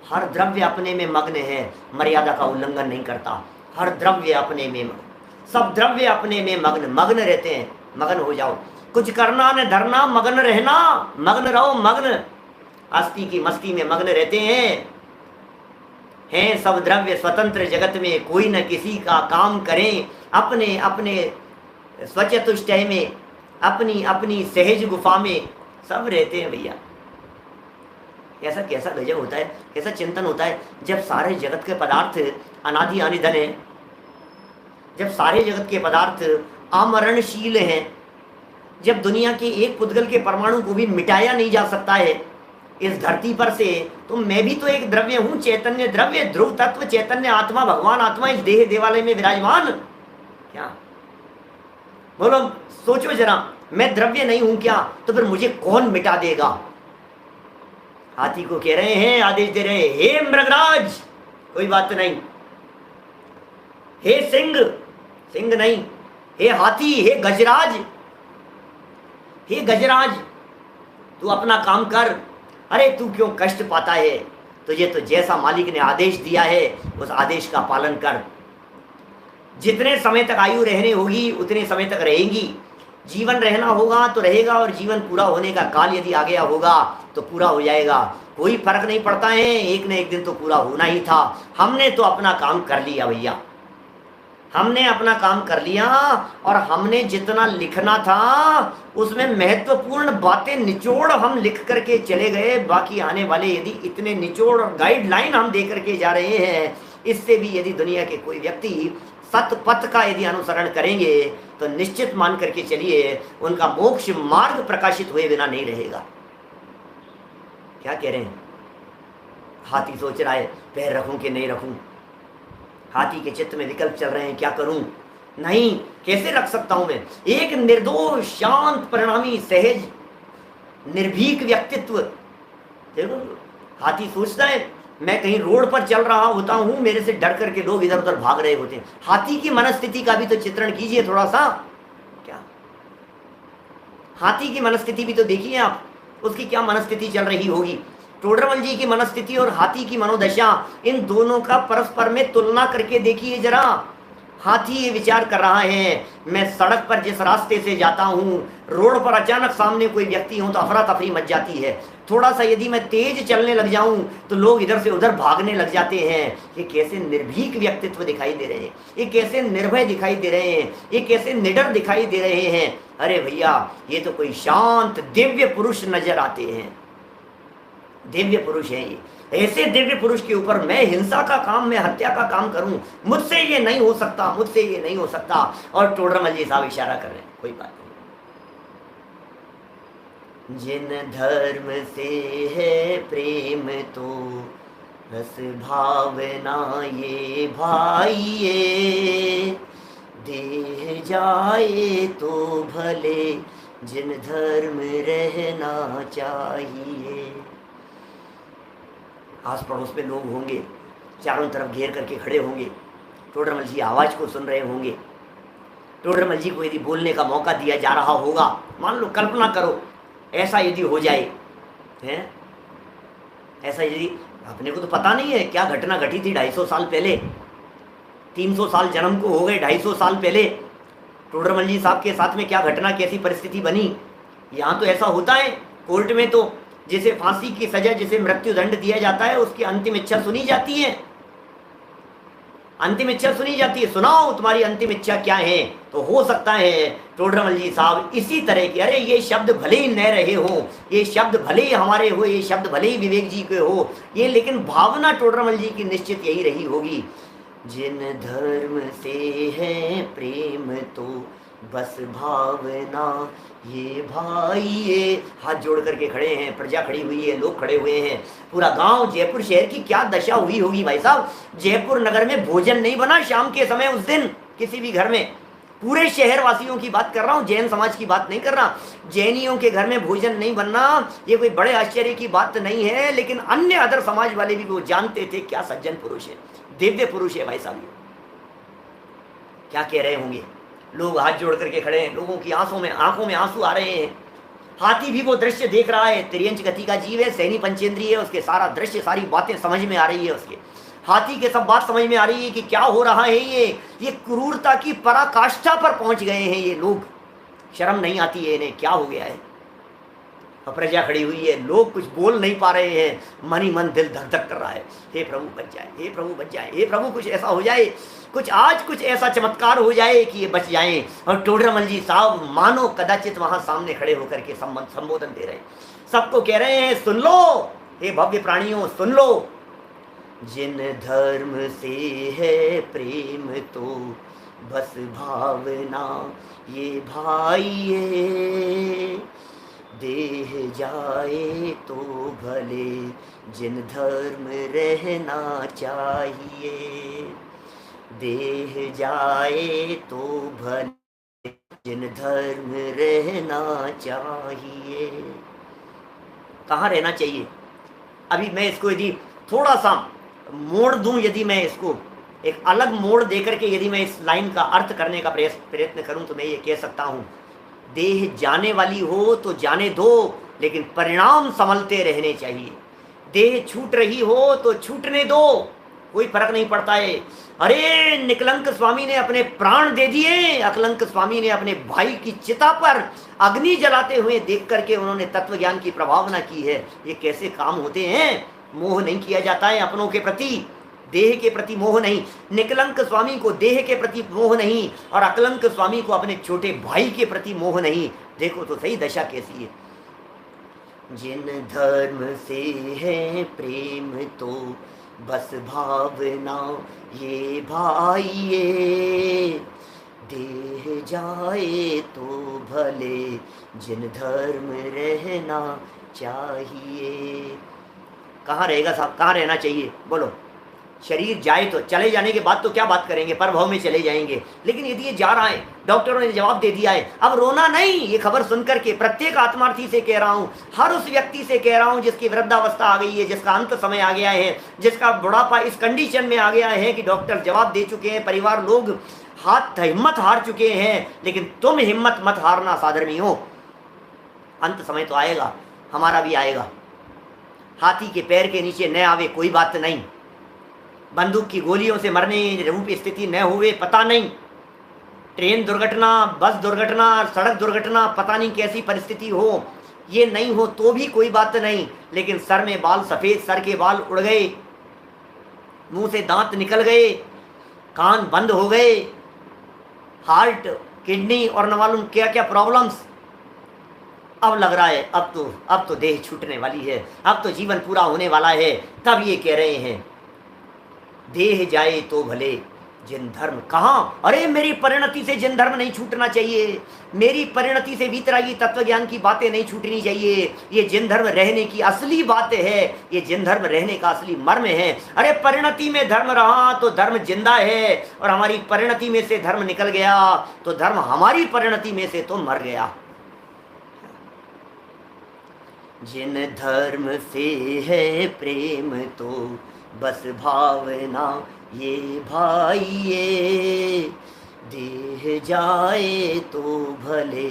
हर द्रव्य अपने में मग्न है, मर्यादा का उल्लंघन नहीं करता। हर द्रव्य अपने में, सब द्रव्य अपने में मग्न मग्न रहते हैं। मग्न हो जाओ, कुछ करना न धरना, मग्न रहना, मग्न रहो, मग्न अस्थि की मस्ती में मग्न रहते हैं सब द्रव्य स्वतंत्र जगत में, कोई न किसी का काम करें, अपने अपने स्वचतुष्टय में, अपनी अपनी सहज गुफा में सब रहते हैं भैया। ऐसा कैसा गजब होता है, कैसा चिंतन होता है जब सारे जगत के पदार्थ अनादि अनिधन है, जब सारे जगत के पदार्थ अमरणशील हैं, जब दुनिया के एक पुद्गल के परमाणु को भी मिटाया नहीं जा सकता है इस धरती पर से, तो मैं भी तो एक द्रव्य हूं, चैतन्य द्रव्य, ध्रुव तत्व, चैतन्य आत्मा, भगवान आत्मा इस देह देवालय में विराजमान। क्या बोलो, सोचो जरा, मैं द्रव्य नहीं हूं क्या? तो फिर मुझे कौन मिटा देगा? हाथी को कह रहे हैं, आदेश दे रहे हैं, हे मृगराज, कोई बात नहीं, हे सिंह, सिंह नहीं, हे हाथी, हे गजराज, हे गजराज, तू अपना काम कर। अरे तू क्यों कष्ट पाता है? तुझे तो जैसा मालिक ने आदेश दिया है उस आदेश का पालन कर। जितने समय तक आयु रहने होगी उतने समय तक रहेगी। जीवन रहना होगा तो रहेगा, और जीवन पूरा होने का काल यदि आ गया होगा तो पूरा हो जाएगा। कोई फर्क नहीं पड़ता है, एक न एक दिन तो पूरा होना ही था। हमने तो अपना काम कर लिया भैया, हमने अपना काम कर लिया और हमने जितना लिखना था उसमें महत्वपूर्ण बातें निचोड़ हम लिख करके चले गए। बाकी आने वाले यदि इतने निचोड़ और गाइडलाइन हम दे करके जा रहे हैं, इससे भी यदि दुनिया के कोई व्यक्ति सतपथ का यदि अनुसरण करेंगे तो निश्चित मान करके चलिए उनका मोक्ष मार्ग प्रकाशित हुए बिना नहीं रहेगा। क्या कह रहे हैं? हाथी सोच रहा है पैर रखूं कि नहीं रखूं, हाथी के चित्त में विकल्प चल रहे हैं, क्या करूं, नहीं कैसे रख सकता हूं मैं। एक निर्दोष शांत परिणामी सहज निर्भीक व्यक्तित्व। देखो हाथी सोचता है मैं कहीं रोड पर चल रहा होता हूं, मेरे से डर करके लोग इधर उधर भाग रहे होते हैं। हाथी की मनस्थिति का भी तो चित्रण कीजिए थोड़ा सा। क्या हाथी की मनस्थिति भी तो देखिए आप, उसकी क्या मनस्थिति चल रही होगी। टोडरमल जी की मनस्थिति और हाथी की मनोदशा, इन दोनों का परस्पर में तुलना करके देखिए जरा। हाथी ये विचार कर रहा है मैं सड़क पर जिस रास्ते से जाता हूँ, रोड पर अचानक सामने कोई व्यक्ति हो तो अफरा तफरी मच जाती है। थोड़ा सा यदि मैं तेज चलने लग जाऊं तो लोग इधर से उधर भागने लग जाते हैं। ये कैसे निर्भीक व्यक्तित्व दिखाई दे रहे हैं, ये कैसे निर्भय दिखाई दे रहे हैं, ये कैसे निडर दिखाई दे रहे हैं। अरे भैया ये तो कोई शांत दिव्य पुरुष नजर आते हैं, दिव्य पुरुष है ये। ऐसे दिव्य पुरुष के ऊपर मैं हिंसा का काम, मैं हत्या का काम करूं, मुझसे ये नहीं हो सकता, मुझसे ये नहीं हो सकता। और टोडरमल जी साहब इशारा कर रहे हैं, कोई बात नहीं। जिन धर्म से है प्रेम तो रस भावना ये भाइये, देह जाए तो भले जिन धर्म रहना चाहिए। आस पड़ोस में लोग होंगे, चारों तरफ घेर करके खड़े होंगे, टोडरमल जी आवाज को सुन रहे होंगे। टोडरमल जी को यदि बोलने का मौका दिया जा रहा होगा, मान लो कल्पना करो ऐसा यदि हो जाए, हैं ऐसा यदि, अपने को तो पता नहीं है क्या घटना घटी थी 250 साल पहले, 300 साल जन्म को हो गए, 250 साल पहले टोडरमल जी साहब के साथ में क्या घटना, कैसी परिस्थिति बनी। यहाँ तो ऐसा होता है कोर्ट में, तो जिसे फांसी की सजा, जिसे मृत्यु दंड दिया जाता है, उसकी अंतिम इच्छा सुनी जाती है, अंतिम इच्छा सुनी जाती है, सुनाओ तुम्हारी अंतिम इच्छा क्या है। तो हो सकता है टोडरमल जी साहब इसी तरह के, अरे ये शब्द भले ही न रहे हो, ये शब्द भले ही हमारे हो, ये शब्द भले ही विवेक जी के हो, ये लेकिन भावना टोडरमल जी की निश्चित यही रही होगी। जिन धर्म से है प्रेम तो बस भावना ये भाई, ये हाथ जोड़ करके खड़े हैं, प्रजा खड़ी हुई है, लोग खड़े हुए हैं, पूरा गांव, जयपुर शहर की क्या दशा हुई होगी भाई साहब। जयपुर नगर में भोजन नहीं बना शाम के समय उस दिन किसी भी घर में, पूरे शहर वासियों की बात कर रहा हूँ, जैन समाज की बात नहीं कर रहा। जैनियों के घर में भोजन नहीं बनना ये कोई बड़े आश्चर्य की बात नहीं है, लेकिन अन्य अदर समाज वाले भी वो जानते थे क्या सज्जन पुरुष है, दिव्य पुरुष है भाई साहब। क्या कह रहे होंगे लोग, हाथ जोड़ करके खड़े हैं, लोगों की आंखों में आंसू आ रहे हैं। हाथी भी वो दृश्य देख रहा है, त्रियंच गति का जीव है, सैनी पंचेंद्रिय है, उसके सारा दृश्य, सारी बातें समझ में आ रही है उसके। हाथी के सब बात समझ में आ रही है कि क्या हो रहा है, ये क्रूरता की पराकाष्ठा पर पहुंच गए हैं ये लोग, शर्म नहीं आती है इन्हें, क्या हो गया है। प्रजा खड़ी हुई है, लोग कुछ बोल नहीं पा रहे हैं, मन ही मन दिल धक धक कर रहा है, हे प्रभु बच जाए, हे प्रभु बच जाए, हे प्रभु कुछ ऐसा हो जाए, कुछ आज कुछ ऐसा चमत्कार हो जाए कि ये बच जाएं। और टोडरमल जी साहब मानो कदाचित वहां सामने खड़े होकर के संबोधन दे रहे हैं, सबको कह रहे हैं सुन लो हे भव्य प्राणियों, सुन लो। जिन धर्म से है प्रेम तो बस भावना ये भाई, देह जाए तो भले जिन धर्म रहना चाहिए, देह जाए तो भले जिन धर्म रहना चाहिए। कहाँ रहना चाहिए? अभी मैं इसको यदि थोड़ा सा मोड़ दूं, यदि मैं इसको एक अलग मोड़ देकर के यदि मैं इस लाइन का अर्थ करने का प्रयत्न करूं तो मैं ये कह सकता हूं, देह जाने वाली हो तो जाने दो, लेकिन परिणाम संभलते रहने चाहिए। देह छूट रही हो तो छूटने दो, कोई फर्क नहीं पड़ता है। अरे निकलंक स्वामी ने अपने प्राण दे दिए, अकलंक स्वामी ने अपने भाई की चिता पर अग्नि जलाते हुए देख करके उन्होंने तत्व ज्ञान की प्रभावना की है। ये कैसे काम होते हैं? मोह नहीं किया जाता है अपनों के प्रति, देह के प्रति मोह नहीं, निकलंक स्वामी को देह के प्रति मोह नहीं, और अकलंक स्वामी को अपने छोटे भाई के प्रति मोह नहीं। देखो तो सही दशा कैसी है। जिन धर्म से है प्रेम तो बस भावना ये भाइये, देह जाए तो भले जिन धर्म रहना चाहिए। कहाँ रहेगा साहब, कहाँ रहना चाहिए बोलो? शरीर जाए तो, चले जाने के बाद तो क्या बात करेंगे, परभव में चले जाएंगे। लेकिन यदि ये जा रहा है, डॉक्टरों ने जवाब दे दिया है, अब रोना नहीं। ये खबर सुनकर के प्रत्येक आत्मार्थी से कह रहा हूँ, हर उस व्यक्ति से कह रहा हूँ जिसकी वृद्धावस्था आ गई है, जिसका अंत समय आ गया है, जिसका बुढ़ापा इस कंडीशन में आ गया है कि डॉक्टर जवाब दे चुके हैं, परिवार लोग हिम्मत हार चुके हैं, लेकिन तुम हिम्मत मत हारना साधर्मी हो। अंत समय तो आएगा, हमारा भी आएगा। हाथी के पैर के नीचे न आवे कोई बात नहीं, बंदूक की गोलियों से मरने रूप स्थिति न हुए पता नहीं, ट्रेन दुर्घटना, बस दुर्घटना, सड़क दुर्घटना, पता नहीं कैसी परिस्थिति हो, ये नहीं हो तो भी कोई बात नहीं, लेकिन सर में बाल सफ़ेद, सर के बाल उड़ गए, मुंह से दांत निकल गए, कान बंद हो गए, हार्ट, किडनी और न मालूम क्या क्या प्रॉब्लम्स। अब लग रहा है अब तो देह छूटने वाली है, अब तो जीवन पूरा होने वाला है। तब ये कह रहे हैं देह जाए तो भले जिन धर्म। कहाँ? अरे मेरी परिणति से जिन धर्म नहीं छूटना चाहिए, मेरी परिणति से वीतरागी तत्व ज्ञान की बातें नहीं छूटनी चाहिए। ये जिन धर्म रहने की असली बात है, ये जिन धर्म रहने का असली मर्म है। अरे परिणति में धर्म रहा तो धर्म जिंदा है, और हमारी परिणति में से धर्म निकल गया तो धर्म हमारी परिणति में से तो मर गया। जिन धर्म से है प्रेम तो बस भावना ये भाइये, देह जाए तो भले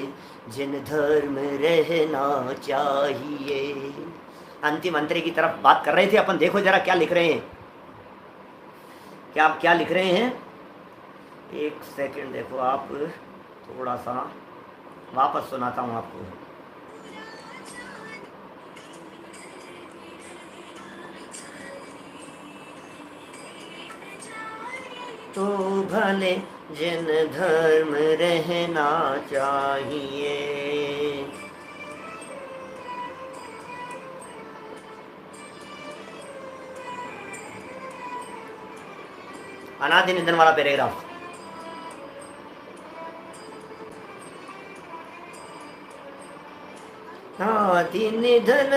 जिन धर्म रहना चाहिए। अंतिम अंतरे की तरफ बात कर रहे थे अपन। देखो जरा क्या लिख रहे हैं, क्या लिख रहे हैं। एक सेकंड देखो आप, थोड़ा सा वापस सुनाता हूँ आपको। तो भले जिन धर्म रहना चाहिए। अनादि निधन वाला पैराग्राफ। आदि निधन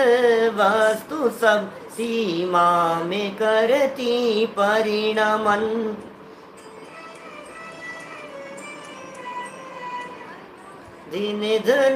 वस्तु सब सीमा में करती परिणमन। दिन धन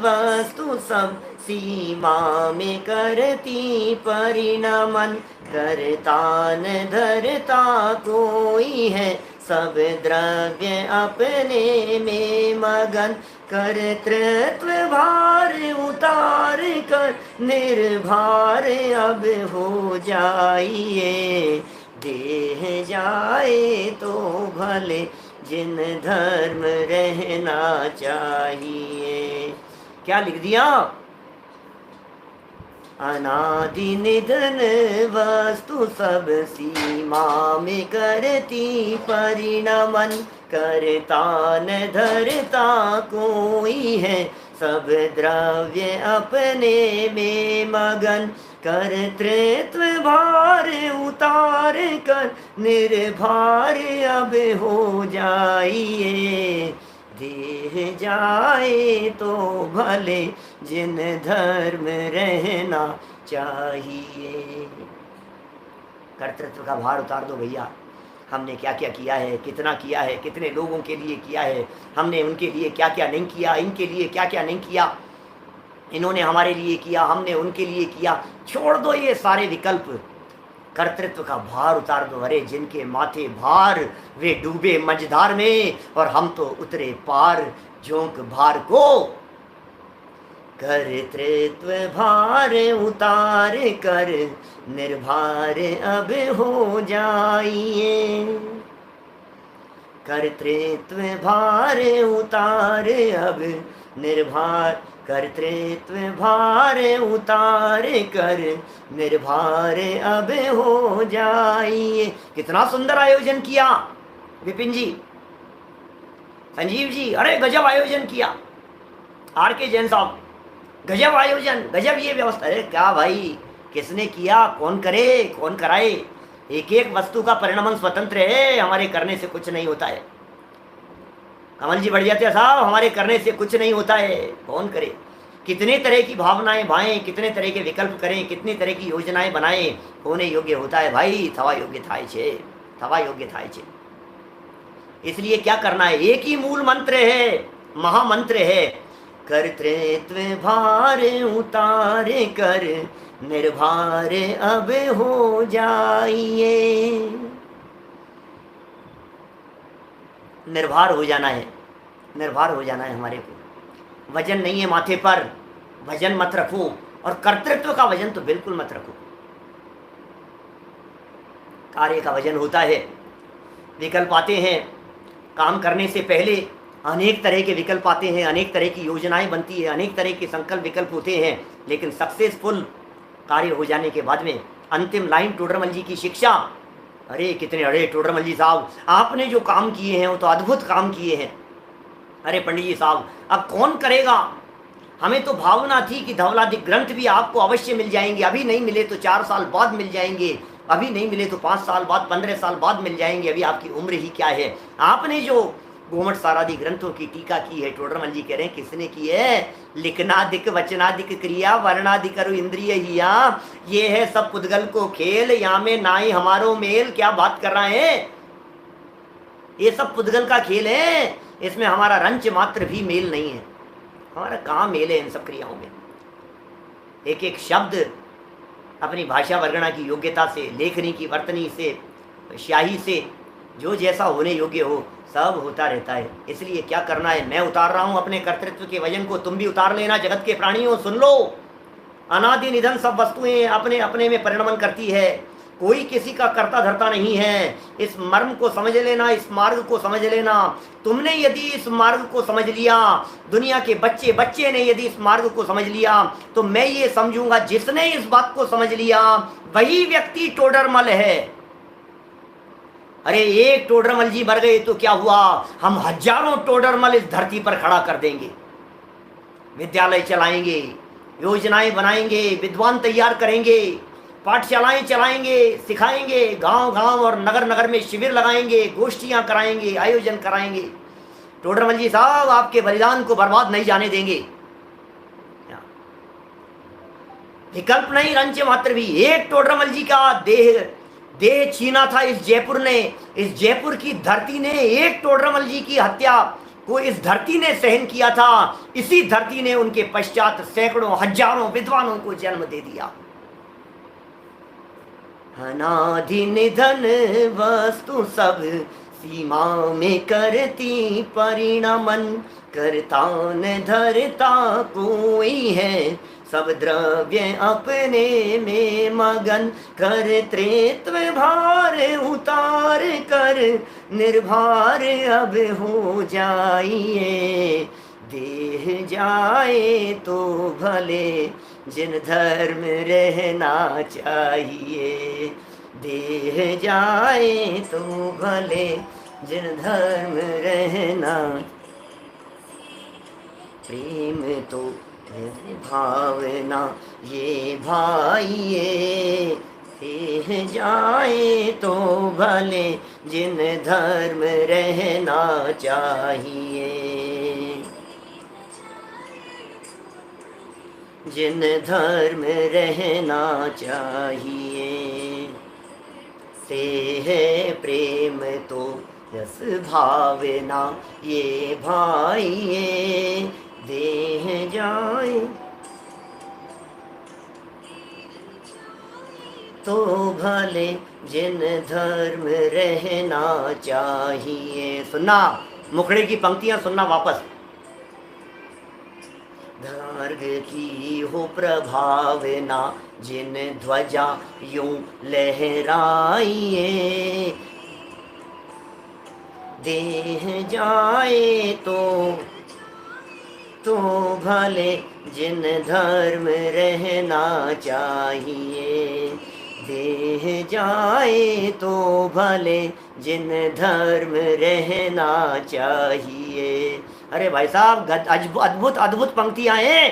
वस्तु सब सीमा में करती परिणमन। करता न धरता कोई है, सब द्रव्य अपने में मगन। कर्तृत्व भार उतार कर निर्भार अब हो जाइए। देह जाए तो भले जिन धर्म रहना चाहिए। क्या लिख दिया? अनादि निधन वस्तु सब सीमा में करती परिणमन। करता न धरता कोई है, सब द्रव्य अपने में मगन। कर्तृत्व भार उतार कर निर्भार अब हो जाइए। देह जाए तो भले जिन धर्म रहना चाहिए। कर्तृत्व का भार उतार दो भैया। हमने क्या क्या किया है, कितना किया है, कितने लोगों के लिए किया है, हमने उनके लिए क्या क्या नहीं किया, इनके लिए क्या क्या नहीं किया, इन्होंने हमारे लिए किया, हमने उनके लिए किया। छोड़ दो ये सारे विकल्प, कर्तृत्व का भार उतार दो। अरे जिनके माथे भार वे डूबे मझधार में, और हम तो उतरे पार झोंक भार को। कर्तृत्व भार उतार कर निर्भार अब हो जाइए। कर्तृत्व भार उतार अब निर्भार कर्तृत्व भार उतार कर, निर्भार अब हो जाइए। कितना सुंदर आयोजन किया विपिन जी, संजीव जी, अरे गजब आयोजन किया। आर के जैन साहब, गजब आयोजन, गजब ये व्यवस्था। अरे क्या भाई, किसने किया, कौन करे, कौन कराए? एक एक वस्तु का परिणाम स्वतंत्र है, हमारे करने से कुछ नहीं होता है। कमल जी बढ़िया थे साहब, हमारे करने से कुछ नहीं होता है, कौन करे? कितने तरह की भावनाएं भाएं, कितने तरह के विकल्प करें, कितनी तरह की योजनाएं बनाएं, होने योग्य होता है भाई। थवा योग्य थाय छे, थवा योग्य थाय छे। इसलिए क्या करना है, एक ही मूल मंत्र है, महामंत्र है, कर्तृत्व भार उतार कर, निर्भार अब हो जाइए। निर्भर हो जाना है, निर्भर हो जाना है हमारे को। वजन नहीं है माथे पर, वजन मत रखो, और कर्तृत्व का वजन तो बिल्कुल मत रखो। कार्य का वजन होता है, विकल्प आते हैं, काम करने से पहले अनेक तरह के विकल्प आते हैं, अनेक तरह की योजनाएं बनती है, अनेक तरह के संकल्प विकल्प होते हैं, लेकिन सक्सेसफुल कार्य हो जाने के बाद में अंतिम लाइन टोडरमल जी की शिक्षा, अरे कितने, अरे टोडरमल जी साहब आपने जो काम किए हैं वो तो अद्भुत काम किए हैं। अरे पंडित जी साहब अब कौन करेगा, हमें तो भावना थी कि धवलादि ग्रंथ भी आपको अवश्य मिल जाएंगे, अभी नहीं मिले तो 4 साल बाद मिल जाएंगे, अभी नहीं मिले तो 5 साल बाद, 15 साल बाद मिल जाएंगे, अभी आपकी उम्र ही क्या है। आपने जो गोमठ सारादि ग्रंथों की टीका की है, टोडरमल जी कह रहे हैं किसने की है? लिखनादिक वचनादिक क्रिया वर्णादिक इंद्रिय हिया, ये है सब पुद्गल को खेल, यहाँ में नाई हमारो मेल। क्या बात कर रहे हैं, ये सब पुद्गल का खेल है, इसमें हमारा रंच मात्र भी मेल नहीं है। हमारा कहाँ मेल है इन सब क्रियाओं में? एक एक शब्द अपनी भाषा वर्गणा की योग्यता से, लेखनी की वर्तनी से, स्याही से, जो जैसा होने योग्य हो सब होता रहता है। इसलिए क्या करना है, मैं उतार रहा हूं अपने कर्तृत्व के वजन को, तुम भी उतार लेना। जगत के प्राणियों सुन लो, अनादि निधन सब वस्तुएं अपने अपने में परिणमन करती है, कोई किसी का कर्ता धर्ता नहीं है। इस मर्म को समझ लेना, इस मार्ग को समझ लेना। तुमने यदि इस मार्ग को समझ लिया, दुनिया के बच्चे बच्चे ने यदि इस मार्ग को समझ लिया, तो मैं ये समझूंगा जिसने इस बात को समझ लिया वही व्यक्ति टोडरमल है। अरे एक टोडरमल जी मर गए तो क्या हुआ, हम हजारों टोडरमल इस धरती पर खड़ा कर देंगे। विद्यालय चलाएंगे, योजनाएं बनाएंगे, विद्वान तैयार करेंगे, पाठशालाएं चलाएंगे, सिखाएंगे, गांव गांव और नगर नगर में शिविर लगाएंगे, गोष्ठियां कराएंगे, आयोजन कराएंगे। टोडरमल जी साहब आपके बलिदान को बर्बाद नहीं जाने देंगे। विकल्प नहीं, रंच मात्र भी। एक टोडरमल जी का देह छीना था इस जयपुर ने, इस जयपुर की धरती ने एक टोडरमल जी की हत्या को इस धरती ने सहन किया था। इसी धरती ने उनके पश्चात सैकड़ों हजारों विद्वानों को जन्म दे दिया। अनादि निधन वस्तु सब सीमा में करती परिणमन, करता न धरता कोई है, सब द्रव्य अपने में मगन, कर्तृत्व भार उतार कर, निर्भर अब हो जाइए। देह जाए तो भले जिन धर्म रहना चाहिए, देह जाए तो भले जिन धर्म रहना, प्रेम तो भावना ये भाइये, देह जाए तो भले जिन धर्म रहना चाहिए, जिन धर्म रहना चाहिए। से है प्रेम तो यस भावना ये भाइये, देह जाए तो भले जिन धर्म रहना चाहिए। सुनना, मुखड़े की पंक्तियां सुनना वापस। धर्ग की हो प्रभावना जिन ध्वजा यूं लहराइए, देह जाए तो भले जिन धर्म रहना चाहिए, देह जाए तो भले जिन धर्म रहना चाहिए। अरे भाई साहब, अद्भुत अद्भुत पंक्तियां हैं।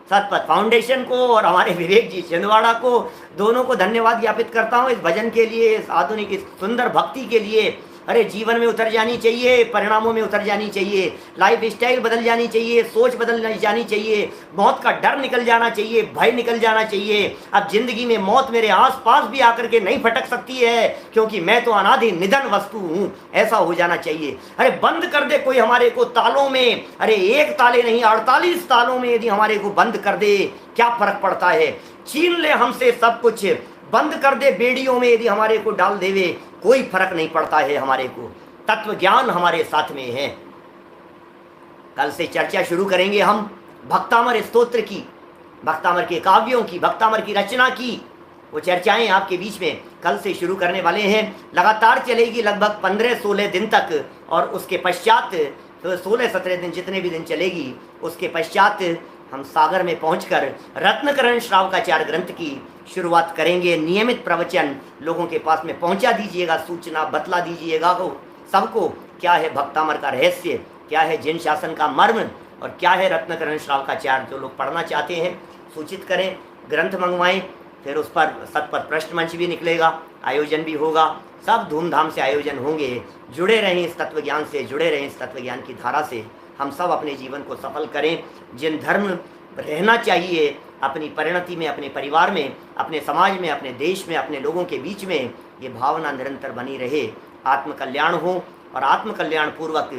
सतपथ फाउंडेशन को और हमारे विवेक जी छिंदवाड़ा को, दोनों को धन्यवाद ज्ञापित करता हूँ इस भजन के लिए, इस आधुनिक इस सुंदर भक्ति के लिए। अरे जीवन में उतर जानी चाहिए, परिणामों में उतर जानी चाहिए, लाइफ स्टाइल बदल जानी चाहिए, सोच बदल जानी चाहिए, मौत का डर निकल जाना चाहिए, भय निकल जाना चाहिए। अब जिंदगी में मौत मेरे आसपास भी आकर के नहीं फटक सकती है, क्योंकि मैं तो अनादि निधन वस्तु हूं, ऐसा हो जाना चाहिए। अरे बंद कर दे कोई हमारे को तालों में, अरे एक ताले नहीं 48 तालों में यदि हमारे को बंद कर दे, क्या फर्क पड़ता है। छीन ले हमसे सब कुछ, बंद कर दे बेड़ियों में यदि हमारे को डाल देवे, कोई फर्क नहीं पड़ता है हमारे को। तत्व ज्ञान हमारे साथ में है। कल से चर्चा शुरू करेंगे हम भक्तामर स्तोत्र की, भक्तामर के काव्यों की, भक्तामर की रचना की। वो चर्चाएं आपके बीच में कल से शुरू करने वाले हैं। लगातार चलेगी लगभग 15-16 दिन तक, और उसके पश्चात 16-17 दिन जितने भी दिन चलेगी, उसके पश्चात हम सागर में पहुंचकर रत्नकरण श्रावकाचार्य ग्रंथ की शुरुआत करेंगे। नियमित प्रवचन लोगों के पास में पहुंचा दीजिएगा, सूचना बतला दीजिएगा को सबको, क्या है भक्तामर का रहस्य, क्या है जिन शासन का मर्म, और क्या है रत्नकरण श्रावकाचार्य। जो लोग पढ़ना चाहते हैं सूचित करें, ग्रंथ मंगवाएं, फिर उस पर सतपथ प्रश्न मंच भी निकलेगा, आयोजन भी होगा, सब धूमधाम से आयोजन होंगे। जुड़े रहें इस तत्व ज्ञान से, जुड़े रहें इस तत्व ज्ञान की धारा से। हम सब अपने जीवन को सफल करें। जिन धर्म रहना चाहिए अपनी परिणति में, अपने परिवार में, अपने समाज में, अपने देश में, अपने लोगों के बीच में, ये भावना निरंतर बनी रहे। आत्म कल्याण हो और आत्म कल्याण पूर्वक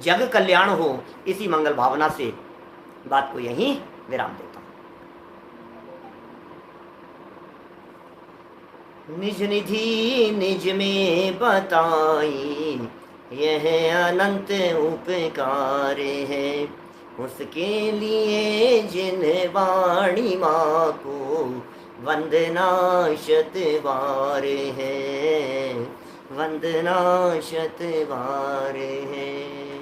जग कल्याण हो, इसी मंगल भावना से बात को यहीं विराम देता हूँ। निज निधि निज में बताई, यह अनंत उपकार है, उसके लिए जिन वाणी माँ को वंदना शतबार है, वंदना शतबार है।